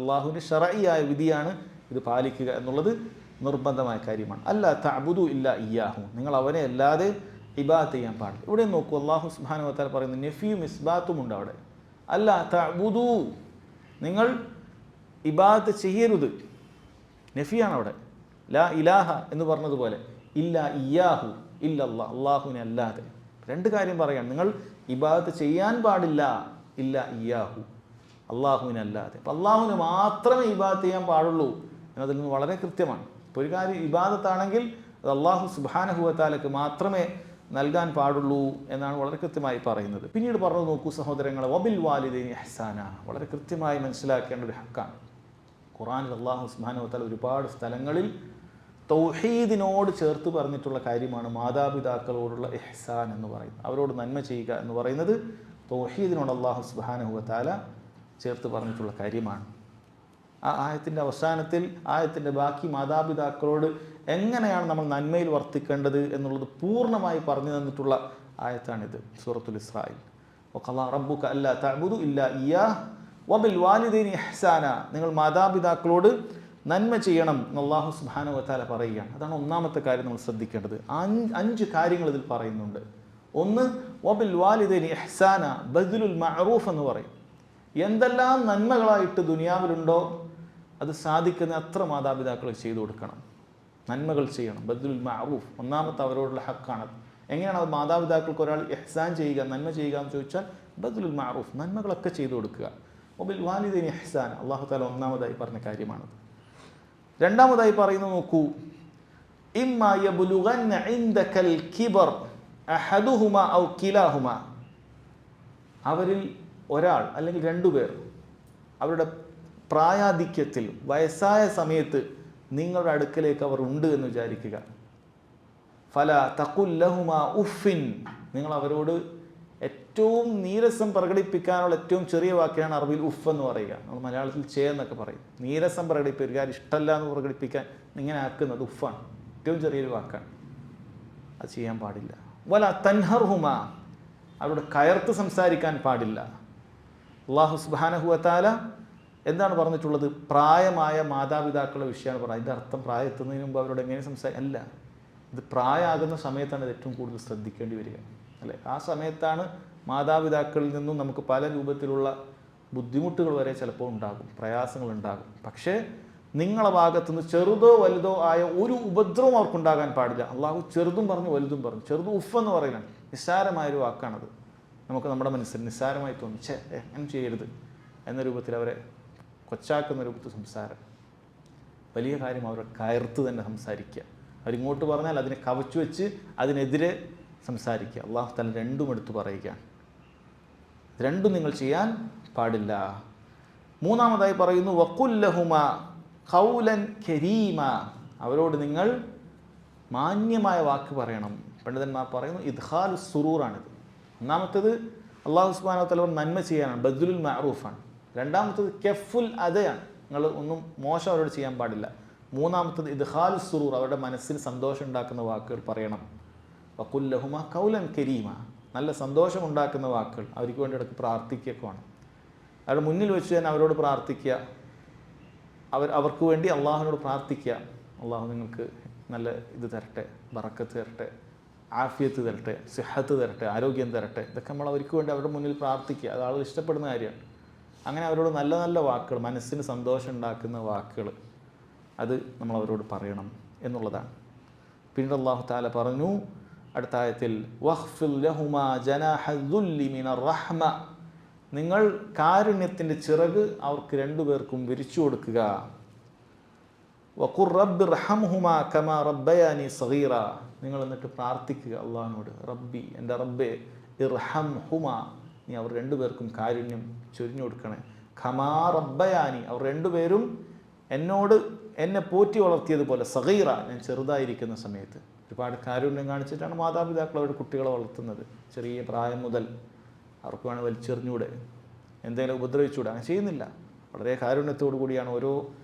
അള്ളാഹുവിൻ്റെ ശർഈയായ വിധിയാണ് ഇത് പാലിക്കുക എന്നുള്ളത് നിർബന്ധമായ കാര്യമാണ്. അല്ല തഅബുദു ഇല്ലാ ഇയ്യാഹു, നിങ്ങൾ അവനെ അല്ലാതെ ഇബാദത്ത് ചെയ്യാൻ പാടില്ല. ഇവിടെ നോക്കൂ, അള്ളാഹു സുബ്ഹാനഹു വ തആല പറയുന്നു നഫിയും ഇസ്ബാത്തും ഉണ്ട് അവിടെ. അല്ല തഅബുദു, നിങ്ങൾ ഇബാദത്ത് ചെയ്യരുത്, നഫിയാണ് അവിടെ. ലാ ഇലാഹ എന്ന് പറഞ്ഞതുപോലെ ഇല്ലാ ഇയ്യാഹു, ഇല്ലല്ലാ, അള്ളാഹുവിനെ അല്ലാതെ. രണ്ട് കാര്യം പറയാണ്, നിങ്ങൾ ഇബാദത്ത് ചെയ്യാൻ പാടില്ല, ഇല്ല ഇയ്യാഹു, അള്ളാഹുവിനല്ലാതെ. അപ്പം അള്ളാഹുവിന് മാത്രമേ ഇബാദത്ത് ചെയ്യാൻ പാടുള്ളൂ എന്നതിൽ നിന്ന് വളരെ കൃത്യമാണ്. ഇപ്പോൾ ഒരു കാര്യം ഇബാദത്താണെങ്കിൽ അത് അള്ളാഹു സുബ്ഹാനഹു വ തആലക്ക് മാത്രമേ നൽകാൻ പാടുള്ളൂ എന്നാണ് വളരെ കൃത്യമായി പറയുന്നത്. പിന്നീട് പറഞ്ഞു നോക്കൂ സഹോദരങ്ങളെ, വബിൽ വാലിദൈനി ഇഹ്സാന, വളരെ കൃത്യമായി മനസ്സിലാക്കേണ്ട ഒരു ഹക്കാണ്. ഖുർആനിൽ അള്ളാഹു സുബ്ഹാനഹു വ തആല ഒരുപാട് സ്ഥലങ്ങളിൽ തൗഹീദിനോട് ചേർത്ത് പറഞ്ഞിട്ടുള്ള കാര്യമാണ് മാതാപിതാക്കളോടുള്ള ഇഹ്സാൻ എന്ന് പറയുന്നത്. അവരോട് നന്മ ചെയ്യുക എന്ന് പറയുന്നത് തൗഹീദിനോട് അള്ളാഹു സുബ്ഹാനഹു വ തആല ചേർത്ത് പറഞ്ഞിട്ടുള്ള കാര്യമാണ്. ആ ആയത്തിൻ്റെ അവസാനത്തിൽ ആയത്തിൻ്റെ ബാക്കി മാതാപിതാക്കളോട് എങ്ങനെയാണ് നമ്മൾ നന്മയിൽ വർത്തിക്കേണ്ടത് എന്നുള്ളത് പൂർണ്ണമായി പറഞ്ഞു തന്നിട്ടുള്ള ആയത്താണിത്, സൂറത്തുൽ ഇസ്രായിൽ. വഖളാ റബ്ബുക അല്ലാ തഅബുദു ഇല്ലാ ഇയ്യാഹ് വബിൽ വാലിദൈനി ഇഹ്സാന, നിങ്ങൾ മാതാപിതാക്കളോട് നന്മ ചെയ്യണം എന്ന് അല്ലാഹു സുബ്ഹാനഹു വ തആല പറയുകയാണ്. അതാണ് ഒന്നാമത്തെ കാര്യം നമ്മൾ ശ്രദ്ധിക്കേണ്ടത്. 5 കാര്യങ്ങൾ ഇതിൽ പറയുന്നുണ്ട്. ഒന്ന്, വബിൽ വാലിദൈനി ഇഹ്സാന ബദ്ലുൽ മഅറൂഫ് എന്ന് പറയും. എന്തെല്ലാം നന്മകളായിട്ട് ദുനിയാവിലുണ്ടോ അത് സാധിക്കുന്ന അത്ര മാതാപിതാക്കൾ ചെയ്തു കൊടുക്കണം, നന്മകൾ ചെയ്യണം. ബദ്ലുൽ മഅറൂഫ് ഒന്നാമത്തെ അവരോടുള്ള ഹക്കാണത്. എങ്ങനെയാണ് അത് മാതാപിതാക്കൾക്ക് ഒരാൾ ഇഹ്സാൻ ചെയ്യുക, നന്മ ചെയ്യുക എന്ന് ചോദിച്ചാൽ ബദ്ലുൽ മഅറൂഫ്, നന്മകളൊക്കെ ചെയ്തു കൊടുക്കുക. വബിൽ വാലിദൈനി ഇഹ്സാൻ അല്ലാഹു തആല ഒന്നാമതായി പറഞ്ഞ കാര്യമാണത്. രണ്ടാമതായി പറയുന്നത് നോക്കൂ, ഇമ്മാ യബ്ലുഗന്ന ഇൻദകൽ കിബർ അഹദുഹുമാ ഔ കിലാഹുമാ, അവരിൽ ഒരാൾ അല്ലെങ്കിൽ രണ്ടുപേർ അവരുടെ പ്രായാധിക്യത്തിൽ വയസ്സായ സമയത്ത് നിങ്ങളുടെ അടുക്കലേക്ക് അവർ ഉണ്ട് എന്ന് വിചാരിക്കുക. ഫല തഖുൽ ലഹുമാ ഉഫിൻ, നിങ്ങൾ അവരോട് ഏറ്റവും നീരസം പ്രകടിപ്പിക്കാനുള്ള ഏറ്റവും ചെറിയ വാക്കാണ് അറബിയിൽ ഉഫ് എന്ന് പറയുക. നമ്മൾ മലയാളത്തിൽ ചേ എന്നൊക്കെ പറയും. നീരസം പ്രകടിപ്പിക്കുക, കാര്യം ഇഷ്ടമല്ല എന്ന് പ്രകടിപ്പിക്കാൻ ഇങ്ങനെ ആക്കുന്നത് ഉഫാണ്, ഏറ്റവും ചെറിയൊരു വാക്കാണ്. അത് ചെയ്യാൻ പാടില്ല. വല തൻഹർഹുമാ, അവരോട് കയർത്ത് സംസാരിക്കാൻ പാടില്ല. അല്ലാഹു സുബ്ഹാനഹു വ തആല എന്താണ് പറഞ്ഞിട്ടുള്ളത്? പ്രായമായ മാതാപിതാക്കളുടെ വിഷയമാണ് പറയുന്നത്. അതിൻ്റെ അർത്ഥം പ്രായം എത്തുന്നതിന് മുമ്പ് അവരോട് എങ്ങനെ അല്ല, ഇത് പ്രായമാകുന്ന സമയത്താണ് ഇത് ഏറ്റവും കൂടുതൽ ശ്രദ്ധിക്കേണ്ടി വരിക, അല്ലേ? ആ സമയത്താണ് മാതാപിതാക്കളിൽ നിന്നും നമുക്ക് പല രൂപത്തിലുള്ള ബുദ്ധിമുട്ടുകൾ വരെ ചിലപ്പോൾ ഉണ്ടാകും, പ്രയാസങ്ങൾ ഉണ്ടാകും. പക്ഷേ നിങ്ങളെ ഭാഗത്തുനിന്ന് ചെറുതോ വലുതോ ആയ ഒരു ഉപദ്രവം അവർക്കുണ്ടാകാൻ പാടില്ല. അള്ളാഹു ചെറുതും പറഞ്ഞു വലുതും പറഞ്ഞു. ചെറുത് ഉഫ് എന്ന് പറയുന്നത് നിസ്സാരമായൊരു വാക്കാണത്. നമുക്ക് നമ്മുടെ മനസ്സിൽ നിസ്സാരമായി തോന്നും, അങ്ങനെ ചെയ്യരുത് എന്ന രൂപത്തിൽ അവരെ കൊച്ചാക്കുന്ന രൂപത്തിൽ സംസാരം. വലിയ കാര്യം അവരെ കയർത്ത് തന്നെ സംസാരിക്കുക. അവരിങ്ങോട്ട് പറഞ്ഞാൽ അതിനെ കവച്ചു വെച്ച് അതിനെതിരെ സംസാരിക്കുക. അള്ളാഹു തആല രണ്ടും എടുത്തു പറയുകയാണ്. രണ്ടും നിങ്ങൾ ചെയ്യാൻ പാടില്ല. മൂന്നാമതായി പറയുന്നു, വഖുൽ ലഹുമാ ഖൗലൻ കരീമ, അവരോട് നിങ്ങൾ മാന്യമായ വാക്ക് പറയണം. പണ്ഡിതന്മാർ പറയുന്നു ഇദ്ഖാലു സുറൂറാണിത്. ഒന്നാമത്തേത് അല്ലാഹു സുബ്ഹാനഹു വ തആല നന്മ ചെയ്യാനാണ്, ബദ്ലുൽ മഅറൂഫാണ്. രണ്ടാമത്തേത് കഫുൽ അദയാണ്, നിങ്ങൾ ഒന്നും മോശം അവരോട് ചെയ്യാൻ പാടില്ല. മൂന്നാമത്തത് ഇദ്ഖാലു സുറൂർ, അവരുടെ മനസ്സിൽ സന്തോഷം ഉണ്ടാക്കുന്ന വാക്കുകൾ പറയണം. വഖുൽ ലഹുമ ഖൗലൻ കരീമ, നല്ല സന്തോഷം ഉണ്ടാക്കുന്ന വാക്കുകൾ അവർക്ക് വേണ്ടി ഇടയ്ക്ക് പ്രാർത്ഥിക്കുകയൊക്കെ വേണം. അവരുടെ മുന്നിൽ വെച്ച് തന്നെ അവരോട് പ്രാർത്ഥിക്കുക, അവർക്ക് വേണ്ടി അള്ളാഹുവിനോട് പ്രാർത്ഥിക്കുക. അള്ളാഹു നിങ്ങൾക്ക് നല്ല ഇത് തരട്ടെ, ബറക്കത്ത് തരട്ടെ, ആഫിയത്ത് തരട്ടെ, സിഹത്ത് തരട്ടെ, ആരോഗ്യം തരട്ടെ. ഇതൊക്കെ നമ്മൾ അവർക്ക് വേണ്ടി അവരുടെ മുന്നിൽ പ്രാർത്ഥിക്കുക. അത് ആളുകൾ ഇഷ്ടപ്പെടുന്ന കാര്യമാണ്. അങ്ങനെ അവരോട് നല്ല നല്ല വാക്കുകൾ, മനസ്സിന് സന്തോഷം ഉണ്ടാക്കുന്ന വാക്കുകൾ, അത് നമ്മൾ അവരോട് പറയണം എന്നുള്ളതാണ്. പിന്നീട് അല്ലാഹു തആല പറഞ്ഞു അടുത്ത ആയത്തിൽ, വഖ്ഫിൽ ലഹുമാ ജനാഹ ദുല്ലി മിനർ റഹ്മ, നിങ്ങൾ കാരുണ്യത്തിൻ്റെ ചിറക് അവർക്ക് രണ്ടുപേർക്കും വിരിച്ചു കൊടുക്കുക. വഖുർ റബ്ബി റഹംഹുമാ കമാ റബ്ബയാനി സഗീറ, നിങ്ങൾ എന്നിട്ട് പ്രാർത്ഥിക്കുക അള്ളാഹിനോട്, റബ്ബി, എൻ്റെ റബ്ബേ, ഇർഹംഹുമാ, നീ അവർ രണ്ടുപേർക്കും കാരുണ്യം ചൊരിഞ്ഞു കൊടുക്കണേ. ഖമാ റബ്ബയാനി, അവർ രണ്ടുപേരും എന്നെ പോറ്റി വളർത്തിയതുപോലെ, സഗീറ, ഞാൻ ചെറുതായിരിക്കുന്ന സമയത്ത്. ഒരുപാട് കാരുണ്യം കാണിച്ചിട്ടാണ് മാതാപിതാക്കൾ അവരുടെ കുട്ടികളെ വളർത്തുന്നത്. ചെറിയ പ്രായം മുതൽ അവർക്ക് വേണം വലിച്ചെറിഞ്ഞൂടെ, എന്തെങ്കിലും ഉപദ്രവിച്ചൂടെ, അങ്ങനെ ചെയ്യുന്നില്ല. വളരെ കാരുണ്യത്തോടു കൂടിയാണ് ഓരോ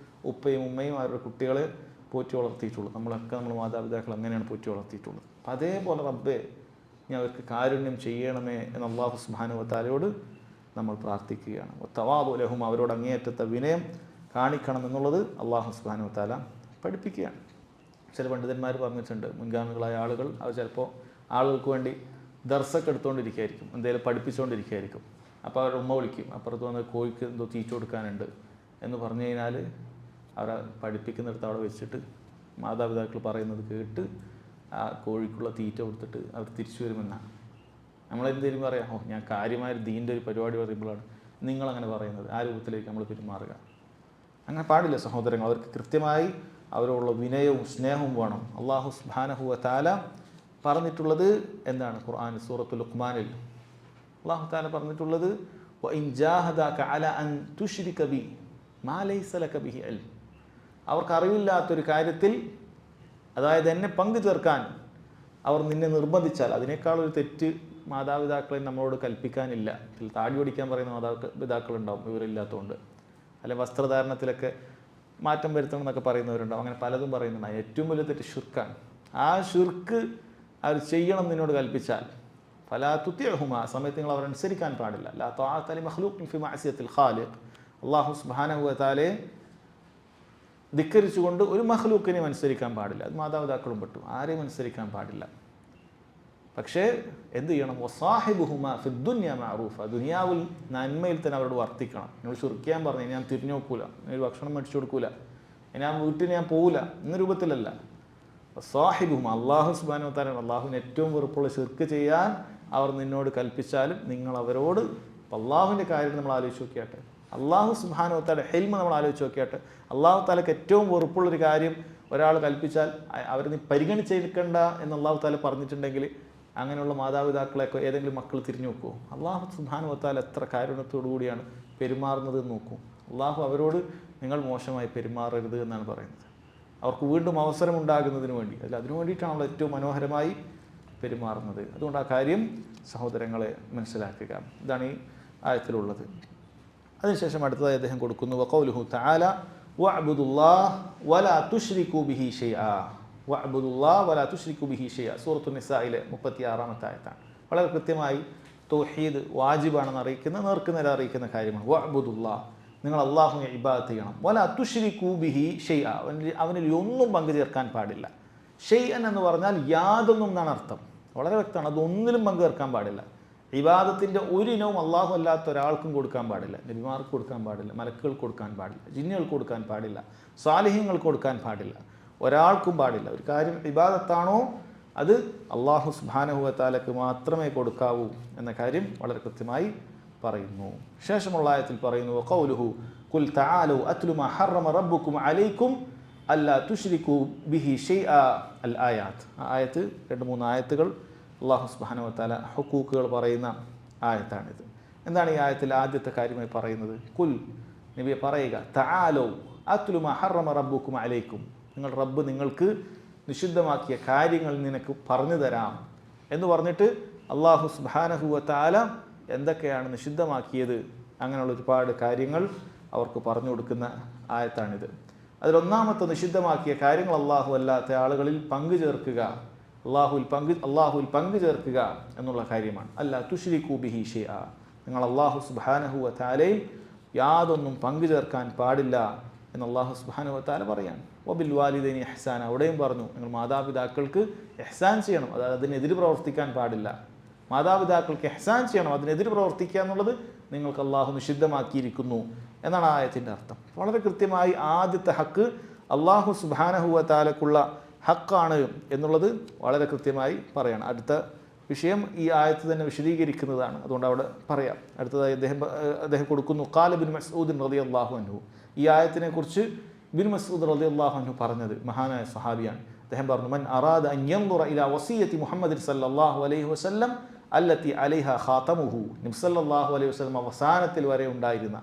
ഉപ്പയും ഉമ്മയും അവരുടെ കുട്ടികളെ പോറ്റി വളർത്തിയിട്ടുള്ളൂ. നമ്മൾ മാതാപിതാക്കൾ അങ്ങനെയാണ് പോറ്റി വളർത്തിയിട്ടുള്ളത്. അപ്പം അതേപോലെ റബ്ബേ, ഇനി അവർക്ക് കാരുണ്യം ചെയ്യണമേ എന്ന് അല്ലാഹു സുബ്ഹാനഹു വ തആലയോട് നമ്മൾ പ്രാർത്ഥിക്കുകയാണ്. തവാദു ലഹും, അവരോട് അങ്ങേയറ്റത്തെ വിനയം കാണിക്കണം എന്നുള്ളത് അല്ലാഹു സുബ്ഹാനഹു വ തആല പഠിപ്പിക്കുകയാണ്. ചില പണ്ഡിതന്മാർ പറഞ്ഞിട്ടുണ്ട്, മുൻഗാമികളായ ആളുകൾ അവർ ചിലപ്പോൾ ആളുകൾക്ക് വേണ്ടി ദർസൊക്കെ എടുത്തുകൊണ്ടിരിക്കുകയായിരിക്കും, എന്തെങ്കിലും പഠിപ്പിച്ചുകൊണ്ടിരിക്കുകയായിരിക്കും. അപ്പോൾ അവരുടെ ഉമ്മ വിളിക്കും, അപ്പുറത്ത് വന്ന് കോഴിക്ക് എന്തോ തീറ്റ കൊടുക്കാനുണ്ട് എന്ന് പറഞ്ഞു കഴിഞ്ഞാൽ അവരെ പഠിപ്പിക്കുന്നിടത്ത് അവിടെ വെച്ചിട്ട് മാതാപിതാക്കൾ പറയുന്നത് കേട്ട് ആ കോഴിക്കുള്ള തീറ്റ കൊടുത്തിട്ട് അവർ തിരിച്ചു വരുമെന്നാണ്. നമ്മളെന്തെങ്കിലും പറയാം, ഞാൻ കാര്യമായ ദീൻ്റെ ഒരു പരിപാടി പറയുമ്പോഴാണ് നിങ്ങളങ്ങനെ പറയുന്നത്, ആ രൂപത്തിലേക്ക് നമ്മൾ പെരുമാറുക. അങ്ങനെ പാടില്ല സഹോദരങ്ങൾ. അവർക്ക് കൃത്യമായി അവരോടുള്ള വിനയവും സ്നേഹവും വേണം. അല്ലാഹു സുബ്ഹാനഹു വ തആല പറഞ്ഞിട്ടുള്ളത് എന്താണ്? ഖുർആൻ സൂറത്തുൽ ലുഖ്മാനിൽ അല്ലാഹു തആല പറഞ്ഞിട്ടുള്ളത്, വഇൻ ജാഹദക അലാ അൻ തുശ്രിക ബി മാ ലൈസ ലക ബിഹി ഇൽം, അവർക്ക് അറിവില്ലാത്തൊരു കാര്യത്തിൽ, അതായത് എന്നെ പങ്കു ചേർക്കാൻ അവർ നിന്നെ നിർബന്ധിച്ചാൽ, അതിനേക്കാളൊരു തെറ്റ് മാതാപിതാക്കളെ നമ്മളോട് കൽപ്പിക്കാനില്ല. താടി ഓടിക്കാൻ പറയുന്ന മാതാപിതാക്കളുണ്ടാവും ഇവരില്ലാത്തതുകൊണ്ട്, അല്ലെങ്കിൽ വസ്ത്രധാരണത്തിലൊക്കെ മാറ്റം വരുത്തണം എന്നൊക്കെ പറയുന്നവരുണ്ടാവും. അങ്ങനെ പലതും പറയുന്നുണ്ടാവും. ഏറ്റവും വലിയ തെറ്റ് ഷിർക്കാണ്. ആ ഷിർക്ക് അവർ ചെയ്യണം നിന്നോട് കൽപ്പിച്ചാൽ, ഫലാ തുതിഉഹുമാ, ആ സമയത്ത് നിങ്ങൾ അവരനുസരിക്കാൻ പാടില്ല. ലാ തആത ലി മഖ്ലൂഖിൻ ഫി മഅസിയത്തിൽ ഖാലിഖ്, അല്ലാഹു സുബ്ഹാനഹു വ തആലയെ ധിക്കരിച്ചുകൊണ്ട് ഒരു മഖ്ലൂക്കിനെയും അനുസരിക്കാൻ പാടില്ല. അത് മാതാപിതാക്കളും പെട്ടു, ആരെയും അനുസരിക്കാൻ പാടില്ല. പക്ഷേ എന്ത് ചെയ്യണം? വസാഹിബുഹുമാ ഫിദ്ദുനിയ മഅറൂഫ, ദുനിയാവിൽ നന്മയിൽ തന്നെ അവരോട് വർത്തിക്കണം. നിങ്ങൾ ചുരുക്കാൻ പറഞ്ഞു, ഞാൻ തിരിഞ്ഞു നോക്കൂല, ഒരു ഭക്ഷണം മേടിച്ചു കൊടുക്കൂല, ഞാൻ വീട്ടിൽ ഞാൻ പോവില്ല എന്ന രൂപത്തിലല്ല. വസാഹിബുഹുമാ, അല്ലാഹു സുബ്ഹാനഹു വ തആല, അല്ലാഹുവിന് ഏറ്റവും വെറുപ്പുള്ള ശിർക്ക് ചെയ്യാൻ അവർ നിന്നോട് കൽപ്പിച്ചാലും നിങ്ങൾ അവരോട്, അല്ലാഹുവിൻ്റെ കാര്യം നമ്മൾ ആലോചിച്ച് നോക്കിയാട്ടെ, അല്ലാഹു സുബ്ഹാനഹു വ തആല ഹിൽമ നമ്മൾ ആലോചിച്ച് നോക്കിയാട്ടെ. അല്ലാഹു തആലക്ക് ഏറ്റവും വെറുപ്പുള്ളൊരു കാര്യം ഒരാൾ കൽപ്പിച്ചാൽ അവർ നീ പരിഗണിച്ചേൽക്കണ്ട എന്ന് അല്ലാഹു തആല പറഞ്ഞിട്ടുണ്ടെങ്കിൽ അങ്ങനെയുള്ള മാതാപിതാക്കളെയൊക്കെ ഏതെങ്കിലും മക്കൾ തിരിഞ്ഞു നോക്കുമോ? അല്ലാഹു സുബ്ഹാനഹു വ തആല എത്ര കാരുണ്യത്തോടു കൂടിയാണ് പെരുമാറുന്നത് എന്ന് നോക്കൂ. അല്ലാഹു അവരോട് നിങ്ങൾ മോശമായി പെരുമാറരുത് എന്നാണ് പറയുന്നത്. അവർക്ക് വീണ്ടും അവസരം ഉണ്ടാകുന്നതിന് വേണ്ടി, അതിനു വേണ്ടിയിട്ടാണല്ലോ ഏറ്റവും മനോഹരമായി പെരുമാറുന്നത്. അതുകൊണ്ട് ആ കാര്യം സഹോദരങ്ങളെ മനസ്സിലാക്കുക. ഇതാണ് ഈ ആയത്തിലുള്ളത്. അതിനുശേഷം അടുത്തതായി അദ്ദേഹം കൊടുക്കുന്നു, വഖൗലുഹു തആല വഅബ്ദുല്ലാഹ് വലാ തുശ്രികൂ ബിഹി ഷൈആ, വഅബ്ദുല്ലാഹ് വലാ തുശ്രികൂ ബിഹി ഷൈആ, സൂറത്തുൻ നിസായിലെ 36-ാമത്തെ ആയത്താണ്. വളരെ കൃത്യമായി തൗഹീദ് വാജിബാണെന്ന് അറിയിക്കുന്ന, നേർക്കുനേരെ അറിയിക്കുന്ന കാര്യമാണ്. വഅബ്ദുല്ലാഹ്, നിങ്ങൾ അല്ലാഹുവിനെ ഇബാദത്ത് ചെയ്യണം. വലാ തുശ്രികൂ ബിഹി ഷൈആ, അവനിൽ ഒന്നും പങ്കു ചേർക്കാൻ പാടില്ല. ഷൈഅൻ എന്ന് പറഞ്ഞാൽ യാതൊന്നും എന്നാണ് അർത്ഥം. വളരെ വ്യക്തമാണ്, അതൊന്നിലും പങ്കു ചേർക്കാൻ പാടില്ല. ഇബാദത്തിൻ്റെ ഒരു ഇനവും അല്ലാഹു അല്ലാത്ത ഒരാൾക്കും കൊടുക്കാൻ പാടില്ല. നബിമാർക്ക് കൊടുക്കാൻ പാടില്ല, മലക്കുകൾക്ക് കൊടുക്കാൻ പാടില്ല, ജിന്നുകൾക്ക് കൊടുക്കാൻ പാടില്ല, സാലിഹ്യങ്ങൾക്ക് കൊടുക്കാൻ പാടില്ല, ഒരാൾക്കും പാടില്ല. ഒരു കാര്യം ഇബാദത്താണോ അത് അല്ലാഹു സുബ്ഹാനഹു വ തആലക്ക് മാത്രമേ കൊടുക്കാവൂ എന്ന കാര്യം വളരെ കൃത്യമായി പറയുന്നു. ശേഷമുള്ള ആയത്തിൽ പറയുന്നു, വഖൗലുഹു ഖുൽ തആലു അത്ലു മാ ഹറമ റബ്ബുക്കും അലൈക്കും അല്ലാ തുശ്രികൂ ബിഹി ഷൈആ അൽ ആയാത്ത്. ആ ആയത്ത് 2-3 ആയത്തുകൾ അല്ലാഹു സുബ്ഹാനഹു വ തആല ഹുക്കൂക്കുകൾ പറയുന്ന ആയത്താണിത്. എന്താണ് ഈ ആയത്തിൽ ആദ്യത്തെ കാര്യമായി പറയുന്നത്? കുൽ, നബിയെ പറയുക, തആലു അത്ലു മാ ഹറമ റബ്ബുക്കും അലൈക്കും, നിങ്ങൾ റബ്ബ് നിങ്ങൾക്ക് നിഷിദ്ധമാക്കിയ കാര്യങ്ങൾ നിനക്ക് പറഞ്ഞു തരാം എന്ന് പറഞ്ഞിട്ട് അല്ലാഹു സുബ്ഹാനഹു വ തആല എന്തൊക്കെയാണ് നിഷിദ്ധമാക്കിയത് അങ്ങനെയുള്ള ഒരുപാട് കാര്യങ്ങൾ അവർക്ക് പറഞ്ഞു കൊടുക്കുന്ന ആയത്താണിത്. അതിലൊന്നാമത്തെ നിഷിദ്ധമാക്കിയ കാര്യങ്ങൾ അള്ളാഹു അല്ലാത്ത ആളുകളിൽ പങ്കു ചേർക്കുക, അള്ളാഹുവിൽ പങ്കു ചേർക്കുക എന്നുള്ള കാര്യമാണ്. അല്ല തുശ്രികൂ ബിഹി ഷൈഅ, നിങ്ങൾ അള്ളാഹു സുബ്ഹാനഹു വ തആലയിൽ യാതൊന്നും പങ്കു ചേർക്കാൻ പാടില്ല എന്ന് അള്ളാഹു സുബ്ഹാനഹു വ തആല പറയാണ്. വബിൽ വാലിദൈനി ഇഹ്സാന, അവിടെയും പറഞ്ഞു നിങ്ങൾ മാതാപിതാക്കൾക്ക് ഇഹ്സാൻ ചെയ്യണം, അതായത് അതിനെതിരെ പ്രവർത്തിക്കാൻ പാടില്ല. മാതാപിതാക്കൾക്ക് ഇഹ്സാൻ ചെയ്യണം, അതിനെതിരെ പ്രവർത്തിക്കുക എന്നുള്ളത് നിങ്ങൾക്ക് അള്ളാഹു നിഷിദ്ധമാക്കിയിരിക്കുന്നു എന്നാണ് ആയത്തിൻ്റെ അർത്ഥം. വളരെ കൃത്യമായി ആദ്യത്തെ ഹക്ക് അള്ളാഹു സുബ്ഹാനഹു വ തആലക്കുള്ള ഹക്കാണ് എന്നുള്ളത് വളരെ കൃത്യമായി പറയണം. അടുത്ത വിഷയം ഈ ആയത്ത് തന്നെ വിശദീകരിക്കുന്നതാണ്, അതുകൊണ്ട് അവിടെ പറയാം. അടുത്തതായി അദ്ദേഹം കൊടുക്കുന്നു, ഖാല ഇബ്നു മസ്ഊദ് റളിയല്ലാഹു അൻഹു, ഈ ആയത്തിനെ കുറിച്ച് ഇബ്നു മസ്ഊദ് റളിയല്ലാഹു അൻഹു പറഞ്ഞത്, മഹാനായ സ്വഹാബിയാണ്. അദ്ദേഹം പറഞ്ഞു, മൻ അറാദ അൻ യൻദുറ ഇലാ വസിയ്യത്തി മുഹമ്മദ് സല്ലല്ലാഹു അലൈഹി വസല്ലം അല്ലത്തി അലൈഹ ഖാതമുഹു, നബി സല്ലല്ലാഹു അലൈഹി വസല്ലം അവസാനത്തിൽ വരെ ഉണ്ടായിരുന്ന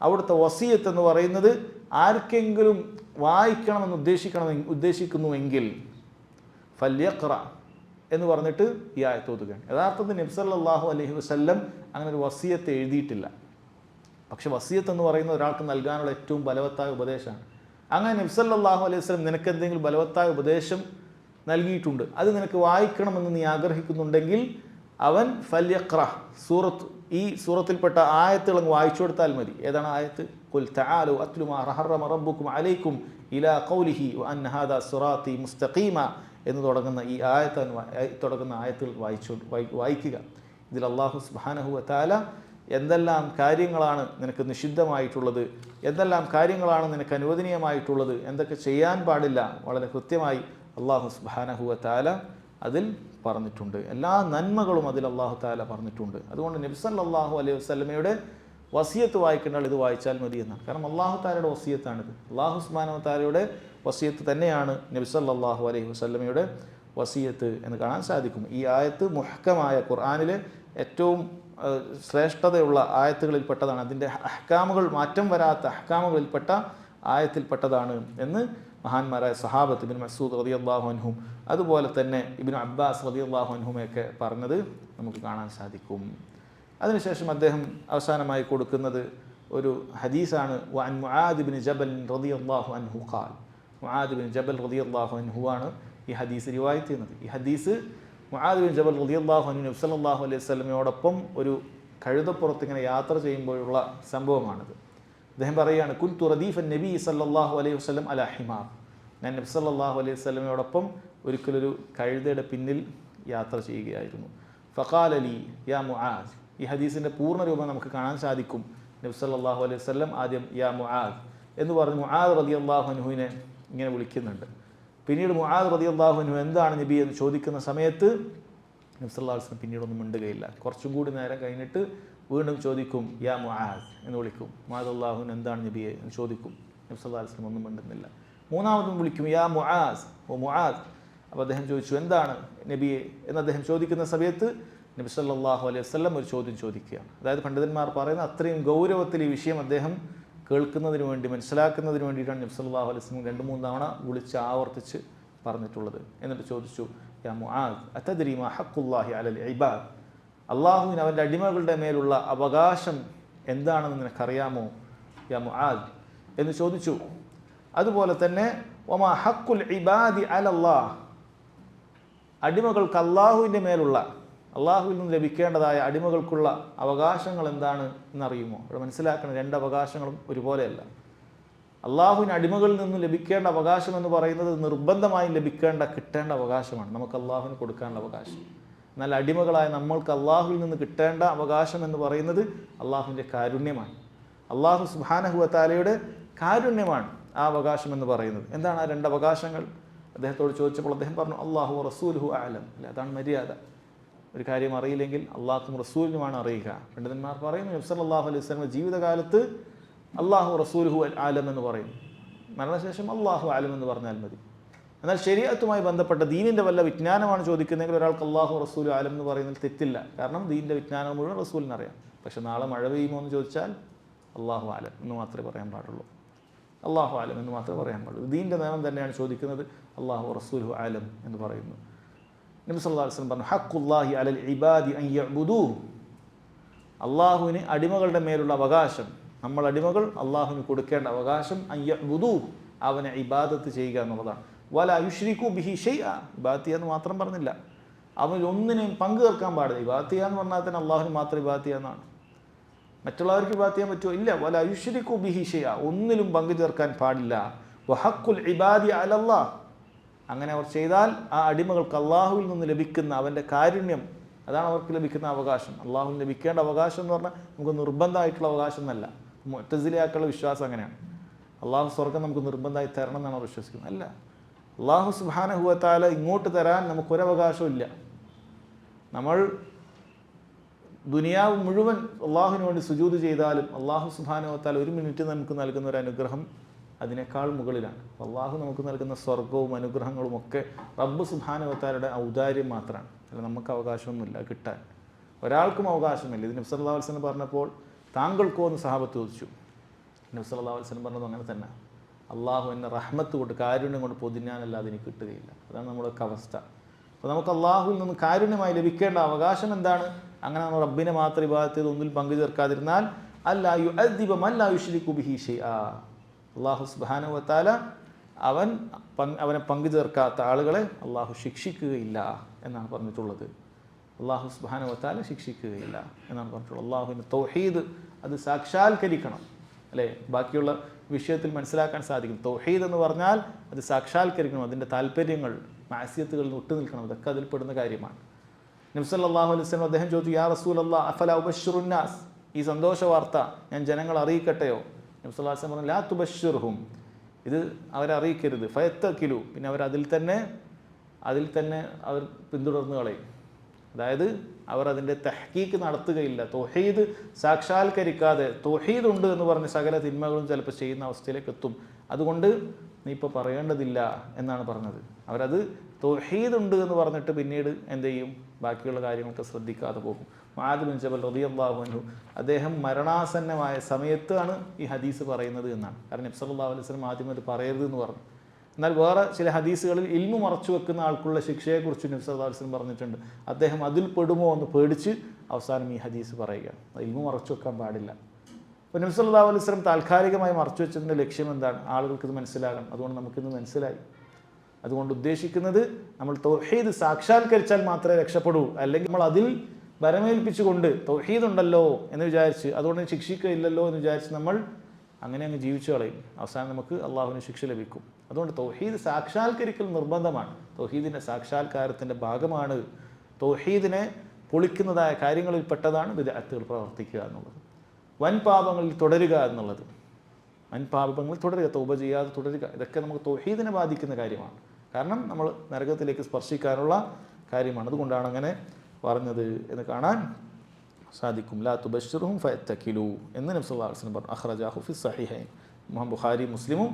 അവിടുത്തെ വസിയത്ത് എന്ന് പറയുന്നത് ആർക്കെങ്കിലും വായിക്കണമെന്ന് ഉദ്ദേശിക്കുന്നുവെങ്കിൽ ഫല്യഖ്റ എന്ന് പറഞ്ഞിട്ട് ഈ ആയത്ത് ഓതുകയാണ്. യഥാർത്ഥത്തിൽ നബി സല്ലല്ലാഹു അലൈഹി വസല്ലം അങ്ങനെ ഒരു വസിയത്ത് എഴുതിയിട്ടില്ല. പക്ഷെ വസിയത്ത് എന്ന് പറയുന്നത് ഒരാൾക്ക് നൽകാനുള്ള ഏറ്റവും ബലവത്തായ ഉപദേശമാണ്. അങ്ങനെ നബി സല്ലല്ലാഹു അലൈഹി വസല്ലം നിനക്ക് എന്തെങ്കിലും ബലവത്തായ ഉപദേശം നൽകിയിട്ടുണ്ട്, അത് നിനക്ക് വായിക്കണമെന്ന് നീ ആഗ്രഹിക്കുന്നുണ്ടെങ്കിൽ അവൻ ഫല്യഖ്റ, ഈ സൂറത്തിൽപ്പെട്ട ആയത്തുകൾ അങ്ങ് വായിച്ചു കൊടുത്താൽ മതി. ഏതാണ് ആയത്ത്? ഖുൽ തആലു അത്ലു മാ ഹറമ റബ്ബുക്കും അലൈക്കും ഇലാ ഖൗലിഹി വ അന്ന ഹാദാ സിറാത്തി മുസ്തഖീമ എന്ന് തുടങ്ങുന്ന ഈ ആയത്തുകൾ വായിക്കുക. ഇതിൽ അല്ലാഹു സുബ്ഹാനഹു വ തആല എന്തെല്ലാം കാര്യങ്ങളാണ് നിനക്ക് നിഷിദ്ധമായിട്ടുള്ളത്, എന്തെല്ലാം കാര്യങ്ങളാണ് നിനക്ക് അനുവദനീയമായിട്ടുള്ളത്, എന്തൊക്കെ ചെയ്യാൻ പാടില്ല, വളരെ കൃത്യമായി അല്ലാഹു സുബ്ഹാനഹു വ തആല അതിൽ പറഞ്ഞിട്ടുണ്ട്. എല്ലാ നന്മകളും അതിൽ അല്ലാഹു തആല പറഞ്ഞിട്ടുണ്ട്. അതുകൊണ്ട് നബി സല്ലല്ലാഹു അലൈഹി വസല്ലമയുടെ വസിയത്ത് വായിക്കേണ്ടാൽ ഇത് വായിച്ചാൽ മതി എന്നാണ്. കാരണം അല്ലാഹു തആലയുടെ വസിയത്താണിത്. അല്ലാഹു സുബ്ഹാനഹു വ തആലയുടെ വസിയത്ത് തന്നെയാണ് നബി സല്ലല്ലാഹു അലൈഹി വസല്ലമയുടെ വസിയത്ത് എന്ന് കാണാൻ സാധിക്കും. ഈ ആയത്ത് മുഹ്കമായ ഖുർആനിലെ ഏറ്റവും ശ്രേഷ്ഠതയുള്ള ആയത്തുകളിൽപ്പെട്ടതാണ്. അതിൻ്റെ അഹ്കാമുകൾ, മാറ്റം വരാത്ത അഹ്കാമുകളിൽപ്പെട്ട ആയത്തിൽപ്പെട്ടതാണ് എന്ന് മഹാന്മാരായ സഹാബത്ത് ഇബ്നു മസ്ഊദ് റളിയല്ലാഹു അൻഹും അതുപോലെ തന്നെ ഇബ്നു അബ്ബാസ് റളിയല്ലാഹു അൻഹുമൊക്കെ പറഞ്ഞത് നമുക്ക് കാണാൻ സാധിക്കും. അതിനുശേഷം അദ്ദേഹം അവസാനമായി കൊടുക്കുന്നത് ഒരു ഹദീസാണ്. വഅൻ മുആദ് ഇബ്നു ജബൽ റളിയല്ലാഹു അൻഹു ഖാൽ, മുആദ് ഇബ്നു ജബൽ റളിയല്ലാഹു അൻഹു ആണ് ഈ ഹദീസ് റിവായത്ത് ചെയ്യുന്നത്. ഈ ഹദീസ് മുആദ് ഇബ്നു ജബൽ റളിയല്ലാഹു അൻഹു നബി സല്ലല്ലാഹു അലൈഹി വസല്ലമയോടൊപ്പം ഒരു കഴുതപ്പുറത്ത് ഇങ്ങനെ യാത്ര ചെയ്യുമ്പോഴുള്ള സംഭവമാണിത്. അദ്ദേഹം പറയുകയാണ്, കുൻതു റദീഫൻ നബി സല്ലല്ലാഹു അലൈഹി വസല്ലം അലാ ഹിമാർ, ഞാൻ നബി സല്ലല്ലാഹു അലൈഹി വസല്ലമയോടൊപ്പം ഒരിക്കലൊരു കഴുതയുടെ പിന്നിൽ യാത്ര ചെയ്യുകയായിരുന്നു. ഫഖാല ലി യാ മുആദ്, ഈ ഹദീസിൻ്റെ പൂർണ്ണ രൂപം നമുക്ക് കാണാൻ സാധിക്കും. നബി സല്ലല്ലാഹു അലൈഹി വസല്ലം ആദ്യം യാ മുആദ് എന്ന് പറഞ്ഞ് മുആദ് റളിയല്ലാഹു അൻഹുവിനെ ഇങ്ങനെ വിളിക്കുന്നുണ്ട്. പിന്നീട് മുആദ് റളിയല്ലാഹു അൻഹു എന്താണ് നബി എന്ന് ചോദിക്കുന്ന സമയത്ത് നബി സല്ലല്ലാഹു അലൈഹി വസല്ലം പിന്നീടൊന്നും മിണ്ടുകയില്ല. കുറച്ചും കൂടി നേരം കഴിഞ്ഞിട്ട് വീണ്ടും ചോദിക്കും, യാ മുആദ് എന്ന് വിളിക്കും. മുആദ് റളിയല്ലാഹു അൻഹു എന്താണ് നബിയെ എന്ന് ചോദിക്കും. നബി സല്ലല്ലാഹു അലൈഹി വസല്ലം ഒന്നും മിണ്ടുന്നില്ല. മൂന്നാമതും വിളിക്കും, യാ മുആദ്, ഓ മുആദ്. അപ്പോൾ അദ്ദേഹം ചോദിച്ചു, എന്താണ് നബിയെ എന്ന് അദ്ദേഹം ചോദിക്കുന്ന സമയത്ത് നബി സല്ലല്ലാഹു അലൈഹി വസല്ലം ഒരു ചോദ്യം ചോദിക്കുകയാണ്. അതായത് പണ്ഡിതന്മാർ പറയുന്ന അത്രയും ഗൗരവത്തിൽ ഈ വിഷയം അദ്ദേഹം കേൾക്കുന്നതിന് വേണ്ടി, മനസ്സിലാക്കുന്നതിന് വേണ്ടിയിട്ടാണ് നബി സല്ലല്ലാഹു അലൈഹി വസല്ലം 2-3 തവണ വിളിച്ച് ആവർത്തിച്ച് പറഞ്ഞിട്ടുള്ളത്. എന്നിട്ട് ചോദിച്ചു, യാ മുആദ് അതദ്രി മാ ഹഖ്ഖുല്ലാഹി അലൽ ഇബാദ്, അള്ളാഹുവിന് അവൻ്റെ അടിമകളുടെ മേലുള്ള അവകാശം എന്താണെന്ന് നിനക്കറിയാമോ യാ മുആദ് എന്ന് ചോദിച്ചു. അതുപോലെ തന്നെ വമാ ഹഖ്ഖുൽ ഇബാദി അലല്ലാഹ്, അടിമകൾക്ക് അള്ളാഹുവിൻ്റെ മേലുള്ള, അള്ളാഹുവിൽ നിന്ന് ലഭിക്കേണ്ടതായ അടിമകൾക്കുള്ള അവകാശങ്ങൾ എന്താണ് എന്നറിയുമോ? അവിടെ മനസ്സിലാക്കണം, 2 അവകാശങ്ങളും ഒരുപോലെയല്ല. അള്ളാഹുവിന് അടിമകളിൽ നിന്ന് ലഭിക്കേണ്ട അവകാശം എന്ന് പറയുന്നത് നിർബന്ധമായും കിട്ടേണ്ട അവകാശമാണ്, നമുക്ക് അള്ളാഹുവിന് കൊടുക്കാനുള്ള അവകാശം. എന്നാൽ അടിമകളായ നമ്മൾക്ക് അള്ളാഹുവിൽ നിന്ന് കിട്ടേണ്ട അവകാശം എന്ന് പറയുന്നത് അള്ളാഹുവിൻ്റെ കാരുണ്യമാണ്, അള്ളാഹു സുബ്ഹാനഹു വ തആലയുടെ കാരുണ്യമാണ് ആ അവകാശം എന്ന് പറയുന്നത്. എന്താണ് ആ 2 അവകാശങ്ങൾ? അദ്ദേഹത്തോട് ചോദിച്ചപ്പോൾ അദ്ദേഹം പറഞ്ഞു, അള്ളാഹു റസൂലുഹു അഅലം. അല്ല, അതാണ് മര്യാദ. ഒരു കാര്യം അറിയില്ലെങ്കിൽ അള്ളാഹും റസൂലിനുമാണ് അറിയുക. പണ്ഡിതന്മാർ പറയുന്നു, നബി സല്ലല്ലാഹു അലൈഹി വസല്ലം ജീവിതകാലത്ത് അള്ളാഹു റസൂലുഹു ആലം എന്ന് പറയുന്നു, മരണശേഷം അള്ളാഹു ആലം എന്ന് പറഞ്ഞാൽ മതി. എന്നാൽ ശരീഅത്തുമായി ബന്ധപ്പെട്ട ദീനിൻ്റെ വല്ല വിജ്ഞാനമാണ് ചോദിക്കുന്നതെങ്കിൽ ഒരാൾക്ക് അള്ളാഹു റസൂൽ ആലം എന്ന് പറയുന്നതിൽ തെറ്റില്ല. കാരണം ദീനിൻ്റെ വിജ്ഞാനം മുഴുവൻ റസൂലിനറിയാം. പക്ഷെ നാളെ മഴ പെയ്യുമോ എന്ന് ചോദിച്ചാൽ അള്ളാഹു ആലം എന്ന് മാത്രമേ പറയാൻ പാടുള്ളൂ, അള്ളാഹു ആലം എന്ന് മാത്രമേ പറയാൻ പാടുള്ളൂ. ദീനിൻ്റെ നിയമം തന്നെയാണ് ചോദിക്കുന്നത്, അള്ളാഹു റസൂലുഹു ആലം എന്ന് പറയുന്നു. നബി സല്ലല്ലാഹു അലൈഹി വസല്ലം പറഞ്ഞു, ഹഖ്ഖുല്ലാഹി അലൽ ഇബാദി അൻ യഅ്ബുദൂഹു, അള്ളാഹുവിന് അടിമകളുടെ മേലുള്ള അവകാശം നമ്മൾ അടിമകൾ അള്ളാഹുവിന് കൊടുക്കേണ്ട അവകാശം അയ്യഅ്ബുദൂ, അവനെ ഇബാദത്ത് ചെയ്യുക എന്നുള്ളതാണ്. വലാ യുശ്രികൂ ബിഹി ഷൈഅ, ഇബാദത്ത് ചെയ്യാന്ന് മാത്രം പറഞ്ഞില്ല, അവനിൽ ഒന്നിനെയും പങ്കു ചേർക്കാൻ പാടില്ല. ഇബാദത്ത് ചെയ്യാന്ന് പറഞ്ഞാൽ തന്നെ അള്ളാഹുവിന് മാത്രം ഇബാദത്ത് ചെയ്യാന്നാണ്. മറ്റുള്ളവർക്ക് ഇബാദത്ത് ചെയ്യാൻ പറ്റുമോ? ഇല്ല. വലാ യുശ്രികൂ ബിഹി ഷൈഅ, ഒന്നിലും പങ്കു ചേർക്കാൻ പാടില്ല. വഹഖുൽ ഇബാദി അലല്ലാഹ്, അങ്ങനെ അവർ ചെയ്താൽ ആ അടിമകൾക്ക് അള്ളാഹുവിൽ നിന്ന് ലഭിക്കുന്ന അവൻ്റെ കാരുണ്യം, അതാണ് അവർക്ക് ലഭിക്കുന്ന അവകാശം. അള്ളാഹുവിന് ലഭിക്കേണ്ട അവകാശം എന്ന് പറഞ്ഞാൽ നമുക്ക് നിർബന്ധമായിട്ടുള്ള അവകാശം എന്നല്ല. മുഅ്തസിലിയാക്കളുടെ വിശ്വാസം അങ്ങനെയാണ്. അള്ളാഹു സ്വർഗം നമുക്ക് നിർബന്ധമായി തരണം എന്നാണ് അവർ വിശ്വസിക്കുന്നത്. അല്ല, അള്ളാഹു സുബ്ഹാനഹു വ തആല ഇങ്ങോട്ട് തരാൻ നമുക്കൊരവകാശവും ഇല്ല. നമ്മൾ ദുനിയാവ് മുഴുവൻ അള്ളാഹുവിന് വേണ്ടി സുജൂദ് ചെയ്താലും അള്ളാഹു സുബ്ഹാനഹു വ തആല 1 മിനിറ്റ് നമുക്ക് നൽകുന്ന ഒരു അനുഗ്രഹം അതിനേക്കാൾ മുകളിലാണ്. അള്ളാഹു നമുക്ക് നൽകുന്ന സ്വർഗവും അനുഗ്രഹങ്ങളും ഒക്കെ റബ്ബ് സുബ്ഹാനഹു വ തആലയുടെ ഔദാര്യം മാത്രമാണ്. അല്ല, നമുക്ക് അവകാശമൊന്നുമില്ല കിട്ടാൻ, ഒരാൾക്കും അവകാശമില്ല. ഇത് നബി സല്ലല്ലാഹു അലൈഹി വസല്ലം പറഞ്ഞപ്പോൾ താങ്കൾക്കോ എന്ന് സഹാബത്ത് ചോദിച്ചു. നബി സല്ലല്ലാഹു അലൈഹി വസല്ലം പറഞ്ഞത് അങ്ങനെ തന്നെ, അള്ളാഹു എന്നെ റഹ്മത്ത് കൊണ്ട് കാരുണ്യം കൊണ്ട് പൊതിഞ്ഞാനല്ലാതെ എനിക്ക് കിട്ടുകയില്ല. അതാണ് നമ്മുടെയൊക്കെ അവസ്ഥ. അപ്പോൾ നമുക്ക് അള്ളാഹുവിൽ നിന്ന് കാരുണ്യമായി ലഭിക്കേണ്ട അവകാശം എന്താണ്? അങ്ങനെ നമ്മൾ റബ്ബിനെ മാത്രം ഇബാദത്ത് ചെയ്ത് ഒന്നിൽ പങ്കു ചേർക്കാതിരുന്നാൽ അല്ലാ യുഅദ്ദിബ മൻ ലാ യുശ്രികു ബിഹി ഷൈആ, അള്ളാഹു സുബ്ഹാനഹു വ തആല അവനെ പങ്കു ചേർക്കാത്ത ആളുകളെ അള്ളാഹു ശിക്ഷിക്കുകയില്ല എന്നാണ് പറഞ്ഞിട്ടുള്ളത്. അള്ളാഹു സുബ്ഹാനഹു വ തആല ശിക്ഷിക്കുകയില്ല എന്നാണ് പറഞ്ഞിട്ടുള്ളത്. അള്ളാഹുവിൻ്റെ തൗഹീദ് അത് സാക്ഷാത്കരിക്കണം, അല്ലേ? ബാക്കിയുള്ള വിഷയത്തിൽ മനസ്സിലാക്കാൻ സാധിക്കും. തൗഹീദ് എന്ന് പറഞ്ഞാൽ അത് സാക്ഷാത്കരിക്കണം, അതിൻ്റെ താല്പര്യങ്ങൾ മാസിയത്തുകളിൽ നിന്ന് വിട്ടു നിൽക്കണം, ഇതൊക്കെ അതിൽ പെടുന്ന കാര്യമാണ്. നബി സല്ലല്ലാഹു അലൈഹി വസല്ലം അദ്ദേഹം ചോദിച്ചു, യാ റസൂലല്ലാഹ് അഫലാ ഉബശ്ശിറുന്നാസ്, ഈ സന്തോഷ വാർത്ത ഞാൻ ജനങ്ങളെ അറിയിക്കട്ടെയോ? നബി സല്ലല്ലാഹു അലൈഹി വസല്ലം പറഞ്ഞു, ലാ തുബശ്ശിർഹും, ഇത് അവരെ അറിയിക്കരുത്. ഫയത്തക്കിലു, പിന്നെ അവർ അതിൽ തന്നെ അവർ പിന്തുടർന്ന് കളയും. അതായത് അവർ അതിൻ്റെ തഹ്കീക്ക് നടത്തുകയില്ല. തൗഹീദ് സാക്ഷാത്കരിക്കാതെ തൗഹീദ് ഉണ്ട് എന്ന് പറഞ്ഞ് സകല തിന്മകളും ചിലപ്പോൾ ചെയ്യുന്ന അവസ്ഥയിലേക്ക് എത്തും. അതുകൊണ്ട് നീ ഇപ്പോൾ പറയേണ്ടതില്ല എന്നാണ് പറഞ്ഞത്. അവരത് തൗഹീദ് ഉണ്ട് എന്ന് പറഞ്ഞിട്ട് പിന്നീട് എന്ത് ചെയ്യും? ബാക്കിയുള്ള കാര്യങ്ങളൊക്കെ ശ്രദ്ധിക്കാതെ പോകും. മുആദ് ബിൻ ജബൽ റളിയല്ലാഹു അൻഹു അദ്ദേഹം മരണാസന്നമായ സമയത്താണ് ഈ ഹദീസ് പറയുന്നത് എന്നാണ്. കാരണം നബി സല്ലല്ലാഹു അലൈഹി വസല്ലം ആദ്യം അത് പറയരുത് എന്ന് പറഞ്ഞു. എന്നാൽ വേറെ ചില ഹദീസുകളിൽ ഇൽമു മറച്ചു വെക്കുന്ന ആൾക്കുള്ള ശിക്ഷയെക്കുറിച്ച് നബി സല്ലല്ലാഹു അലൈഹി വസല്ലം പറഞ്ഞിട്ടുണ്ട്. അദ്ദേഹം അതിൽ പെടുമോ എന്ന് പേടിച്ച് അവസാനം ഈ ഹദീസ് പറയുകയാണ്, ഇൽമു മറച്ചു വെക്കാൻ പാടില്ല. അപ്പോൾ നബി സല്ലല്ലാഹു അലൈഹി വസല്ലം താൽക്കാലികമായി മറച്ചു വെച്ചതിൻ്റെ ലക്ഷ്യം എന്താണ്? ആളുകൾക്ക് ഇത് മനസ്സിലാകണം. അതുകൊണ്ട് നമുക്കിന്ന് മനസ്സിലായി. അതുകൊണ്ട് ഉദ്ദേശിക്കുന്നത് നമ്മൾ തൗഹീദ് സാക്ഷാത്കരിച്ചാൽ മാത്രമേ രക്ഷപ്പെടൂ. അല്ലെങ്കിൽ നമ്മൾ അതിൽ വരമേൽപ്പിച്ചുകൊണ്ട് തൗഹീദ് ഉണ്ടല്ലോ എന്ന് വിചാരിച്ച് അതുകൊണ്ട് ശിക്ഷിക്കുകയില്ലല്ലോ എന്ന് വിചാരിച്ച് നമ്മൾ അങ്ങനെ അങ്ങ് ജീവിച്ചു കളയും. അവസാനം നമുക്ക് അള്ളാഹുവിന് ശിക്ഷ ലഭിക്കും. അതുകൊണ്ട് തൗഹീദ് സാക്ഷാത്കരിക്കൽ നിർബന്ധമാണ്. തൗഹീദിൻ്റെ സാക്ഷാത്കാരത്തിൻ്റെ ഭാഗമാണ് തൗഹീദിനെ പൊളിക്കുന്നതായ കാര്യങ്ങളിൽ പെട്ടതാണ് ബിദ്അത്തുകൾ പ്രവർത്തിക്കുക എന്നുള്ളത്. വൻ പാപങ്ങളിൽ തുടരുക എന്നുള്ളത്, വൻ പാപങ്ങളിൽ തുടരുക, തൗബ ചെയ്യാതെ തുടരുക, ഇതൊക്കെ നമുക്ക് തൗഹീദിനെ ബാധിക്കുന്ന കാര്യമാണ്. കാരണം നമ്മൾ നരകത്തിലേക്ക് സ്പർശിക്കാനുള്ള കാര്യമാണ്. അതുകൊണ്ടാണ് അങ്ങനെ പറഞ്ഞത് എന്ന് കാണാൻ സാധിക്കും. ലാ തുബശ്ശിറുഹും ഫയത്തക്കിലൂ എന്ന് നബി സല്ലല്ലാഹു അലൈഹി വസല്ലം പറഞ്ഞു. അഖ്റജാഹു ഫി സ്വഹീഹൈൻ, ബുഖാരി മുസ്ലിമും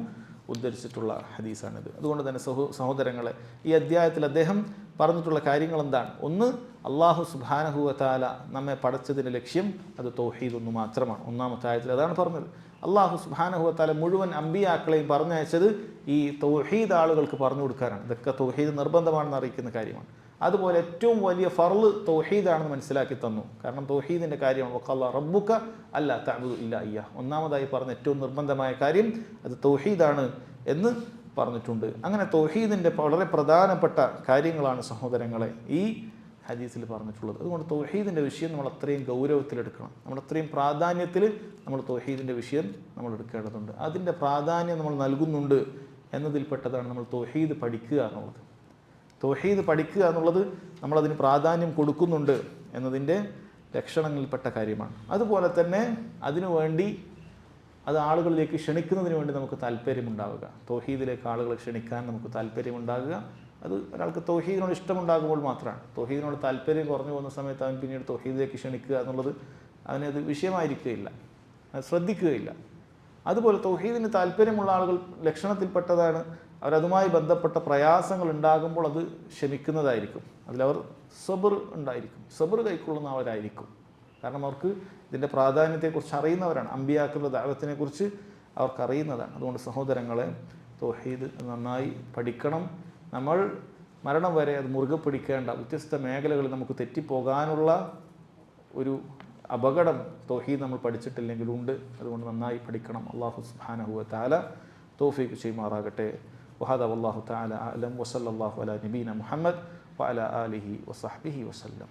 ഉദ്ധരിച്ചിട്ടുള്ള ഹദീസാണിത്. അതുകൊണ്ട് തന്നെ സഹോദരങ്ങളെ, ഈ അധ്യായത്തിൽ അദ്ദേഹം പറഞ്ഞിട്ടുള്ള കാര്യങ്ങൾ എന്താണ്? ഒന്ന്, അള്ളാഹു സുബ്ഹാനഹു വ തആല നമ്മെ പടച്ചതിൻ്റെ ലക്ഷ്യം അത് തൗഹീദ് ഒന്ന് മാത്രമാണ്. ഒന്നാമത്തെ ആയത്തിൽ അതാണ് പറഞ്ഞത്. അള്ളാഹു സുബ്ഹാനഹു വ തആല മുഴുവൻ അമ്പിയാക്കളെയും പറഞ്ഞയച്ചത് ഈ തൗഹീദ് ആളുകൾക്ക് പറഞ്ഞു കൊടുക്കാനാണ്. ഇതൊക്കെ തൗഹീദ് നിർബന്ധമാണെന്ന് അറിയിക്കുന്ന കാര്യമാണ്. അതുപോലെ ഏറ്റവും വലിയ ഫർള് തൗഹീദാണെന്ന് മനസ്സിലാക്കി തന്നു. കാരണം തൗഹീദിൻ്റെ കാര്യമാണ്. വഖാല റബ്ബുക അല്ലാ തഅബുദു ഇല്ലാ ഇയ്യാഹ്, ഒന്നാമതായി പറഞ്ഞ ഏറ്റവും നിർബന്ധമായ കാര്യം അത് തൗഹീദാണ് എന്ന് പറഞ്ഞിട്ടുണ്ട്. അങ്ങനെ തൗഹീദിൻ്റെ വളരെ പ്രധാനപ്പെട്ട കാര്യങ്ങളാണ് സഹോദരങ്ങളെ ഈ ഹദീസിൽ പറഞ്ഞിട്ടുള്ളത്. അതുകൊണ്ട് തൗഹീദിൻ്റെ വിഷയം നമ്മൾ അത്രയും ഗൗരവത്തിലെടുക്കണം. നമ്മൾ അത്രയും പ്രാധാന്യത്തിൽ നമ്മൾ തൗഹീദിൻ്റെ വിഷയം നമ്മൾ എടുക്കേണ്ടതുണ്ട്. അതിൻ്റെ പ്രാധാന്യം നമ്മൾ നൽകുന്നുണ്ട് എന്നതിൽപ്പെട്ടതാണ് നമ്മൾ തൗഹീദ് പഠിക്കുക എന്നുള്ളത്. തൗഹീദ് പഠിക്കുക എന്നുള്ളത് നമ്മളതിന് പ്രാധാന്യം കൊടുക്കുന്നുണ്ട് എന്നതിൻ്റെ ലക്ഷണങ്ങളിൽപ്പെട്ട കാര്യമാണ്. അതുപോലെ തന്നെ അതിനുവേണ്ടി അത് ആളുകളിലേക്ക് ക്ഷണിക്കുന്നതിന് വേണ്ടി നമുക്ക് താല്പര്യമുണ്ടാവുക. തൗഹീദിലേക്ക് ആളുകളെ ക്ഷണിക്കാൻ നമുക്ക് താല്പര്യമുണ്ടാകുക. അത് ഒരാൾക്ക് തൗഹീദിനോട് ഇഷ്ടമുണ്ടാകുമ്പോൾ മാത്രമാണ്. തൗഹീദിനോട് താല്പര്യം കുറഞ്ഞു പോകുന്ന സമയത്ത് അവൻ പിന്നീട് തൗഹീദിലേക്ക് ക്ഷണിക്കുക എന്നുള്ളത് അവനത് വിഷയമായിരിക്കുകയില്ല, അത് ശ്രദ്ധിക്കുകയില്ല. അതുപോലെ തൗഹീദിന് താല്പര്യമുള്ള ആളുകൾ ലക്ഷണത്തിൽപ്പെട്ടതാണ് അവരതുമായി ബന്ധപ്പെട്ട പ്രയാസങ്ങൾ ഉണ്ടാകുമ്പോൾ അത് ക്ഷമിക്കുന്നതായിരിക്കും. അതിലവർ സബർ ഉണ്ടായിരിക്കും, സബർ കൈക്കൊള്ളുന്നവരായിരിക്കും. കാരണം അവർക്ക് ഇതിൻ്റെ പ്രാധാന്യത്തെക്കുറിച്ച് അറിയുന്നവരാണ്. അമ്പിയാക്കളുടെ ദഅവത്തിനെക്കുറിച്ച് അവർക്കറിയുന്നതാണ്. അതുകൊണ്ട് സഹോദരങ്ങളെ, തൗഹീദ് നന്നായി പഠിക്കണം. നമ്മൾ മരണം വരെ അത് മുറുകെ പിടിക്കേണ്ട വ്യത്യസ്ത മേഖലകളിൽ നമുക്ക് തെറ്റിപ്പോകാനുള്ള ഒരു അപകടം തൗഹീദ് നമ്മൾ പഠിച്ചിട്ടില്ലെങ്കിലും ഉണ്ട്. അതുകൊണ്ട് നന്നായി പഠിക്കണം. അല്ലാഹു സുബ്ഹാനഹു വ തആല തൗഫീഖ് ചെയ്യുമാറാകട്ടെ. വഹദാ വല്ലാഹു തആല അഅലം വസല്ലല്ലാഹു അലാ നബീന മുഹമ്മദ് വഅലാ ആലിഹി വസഹ്ബിഹി വസല്ലം.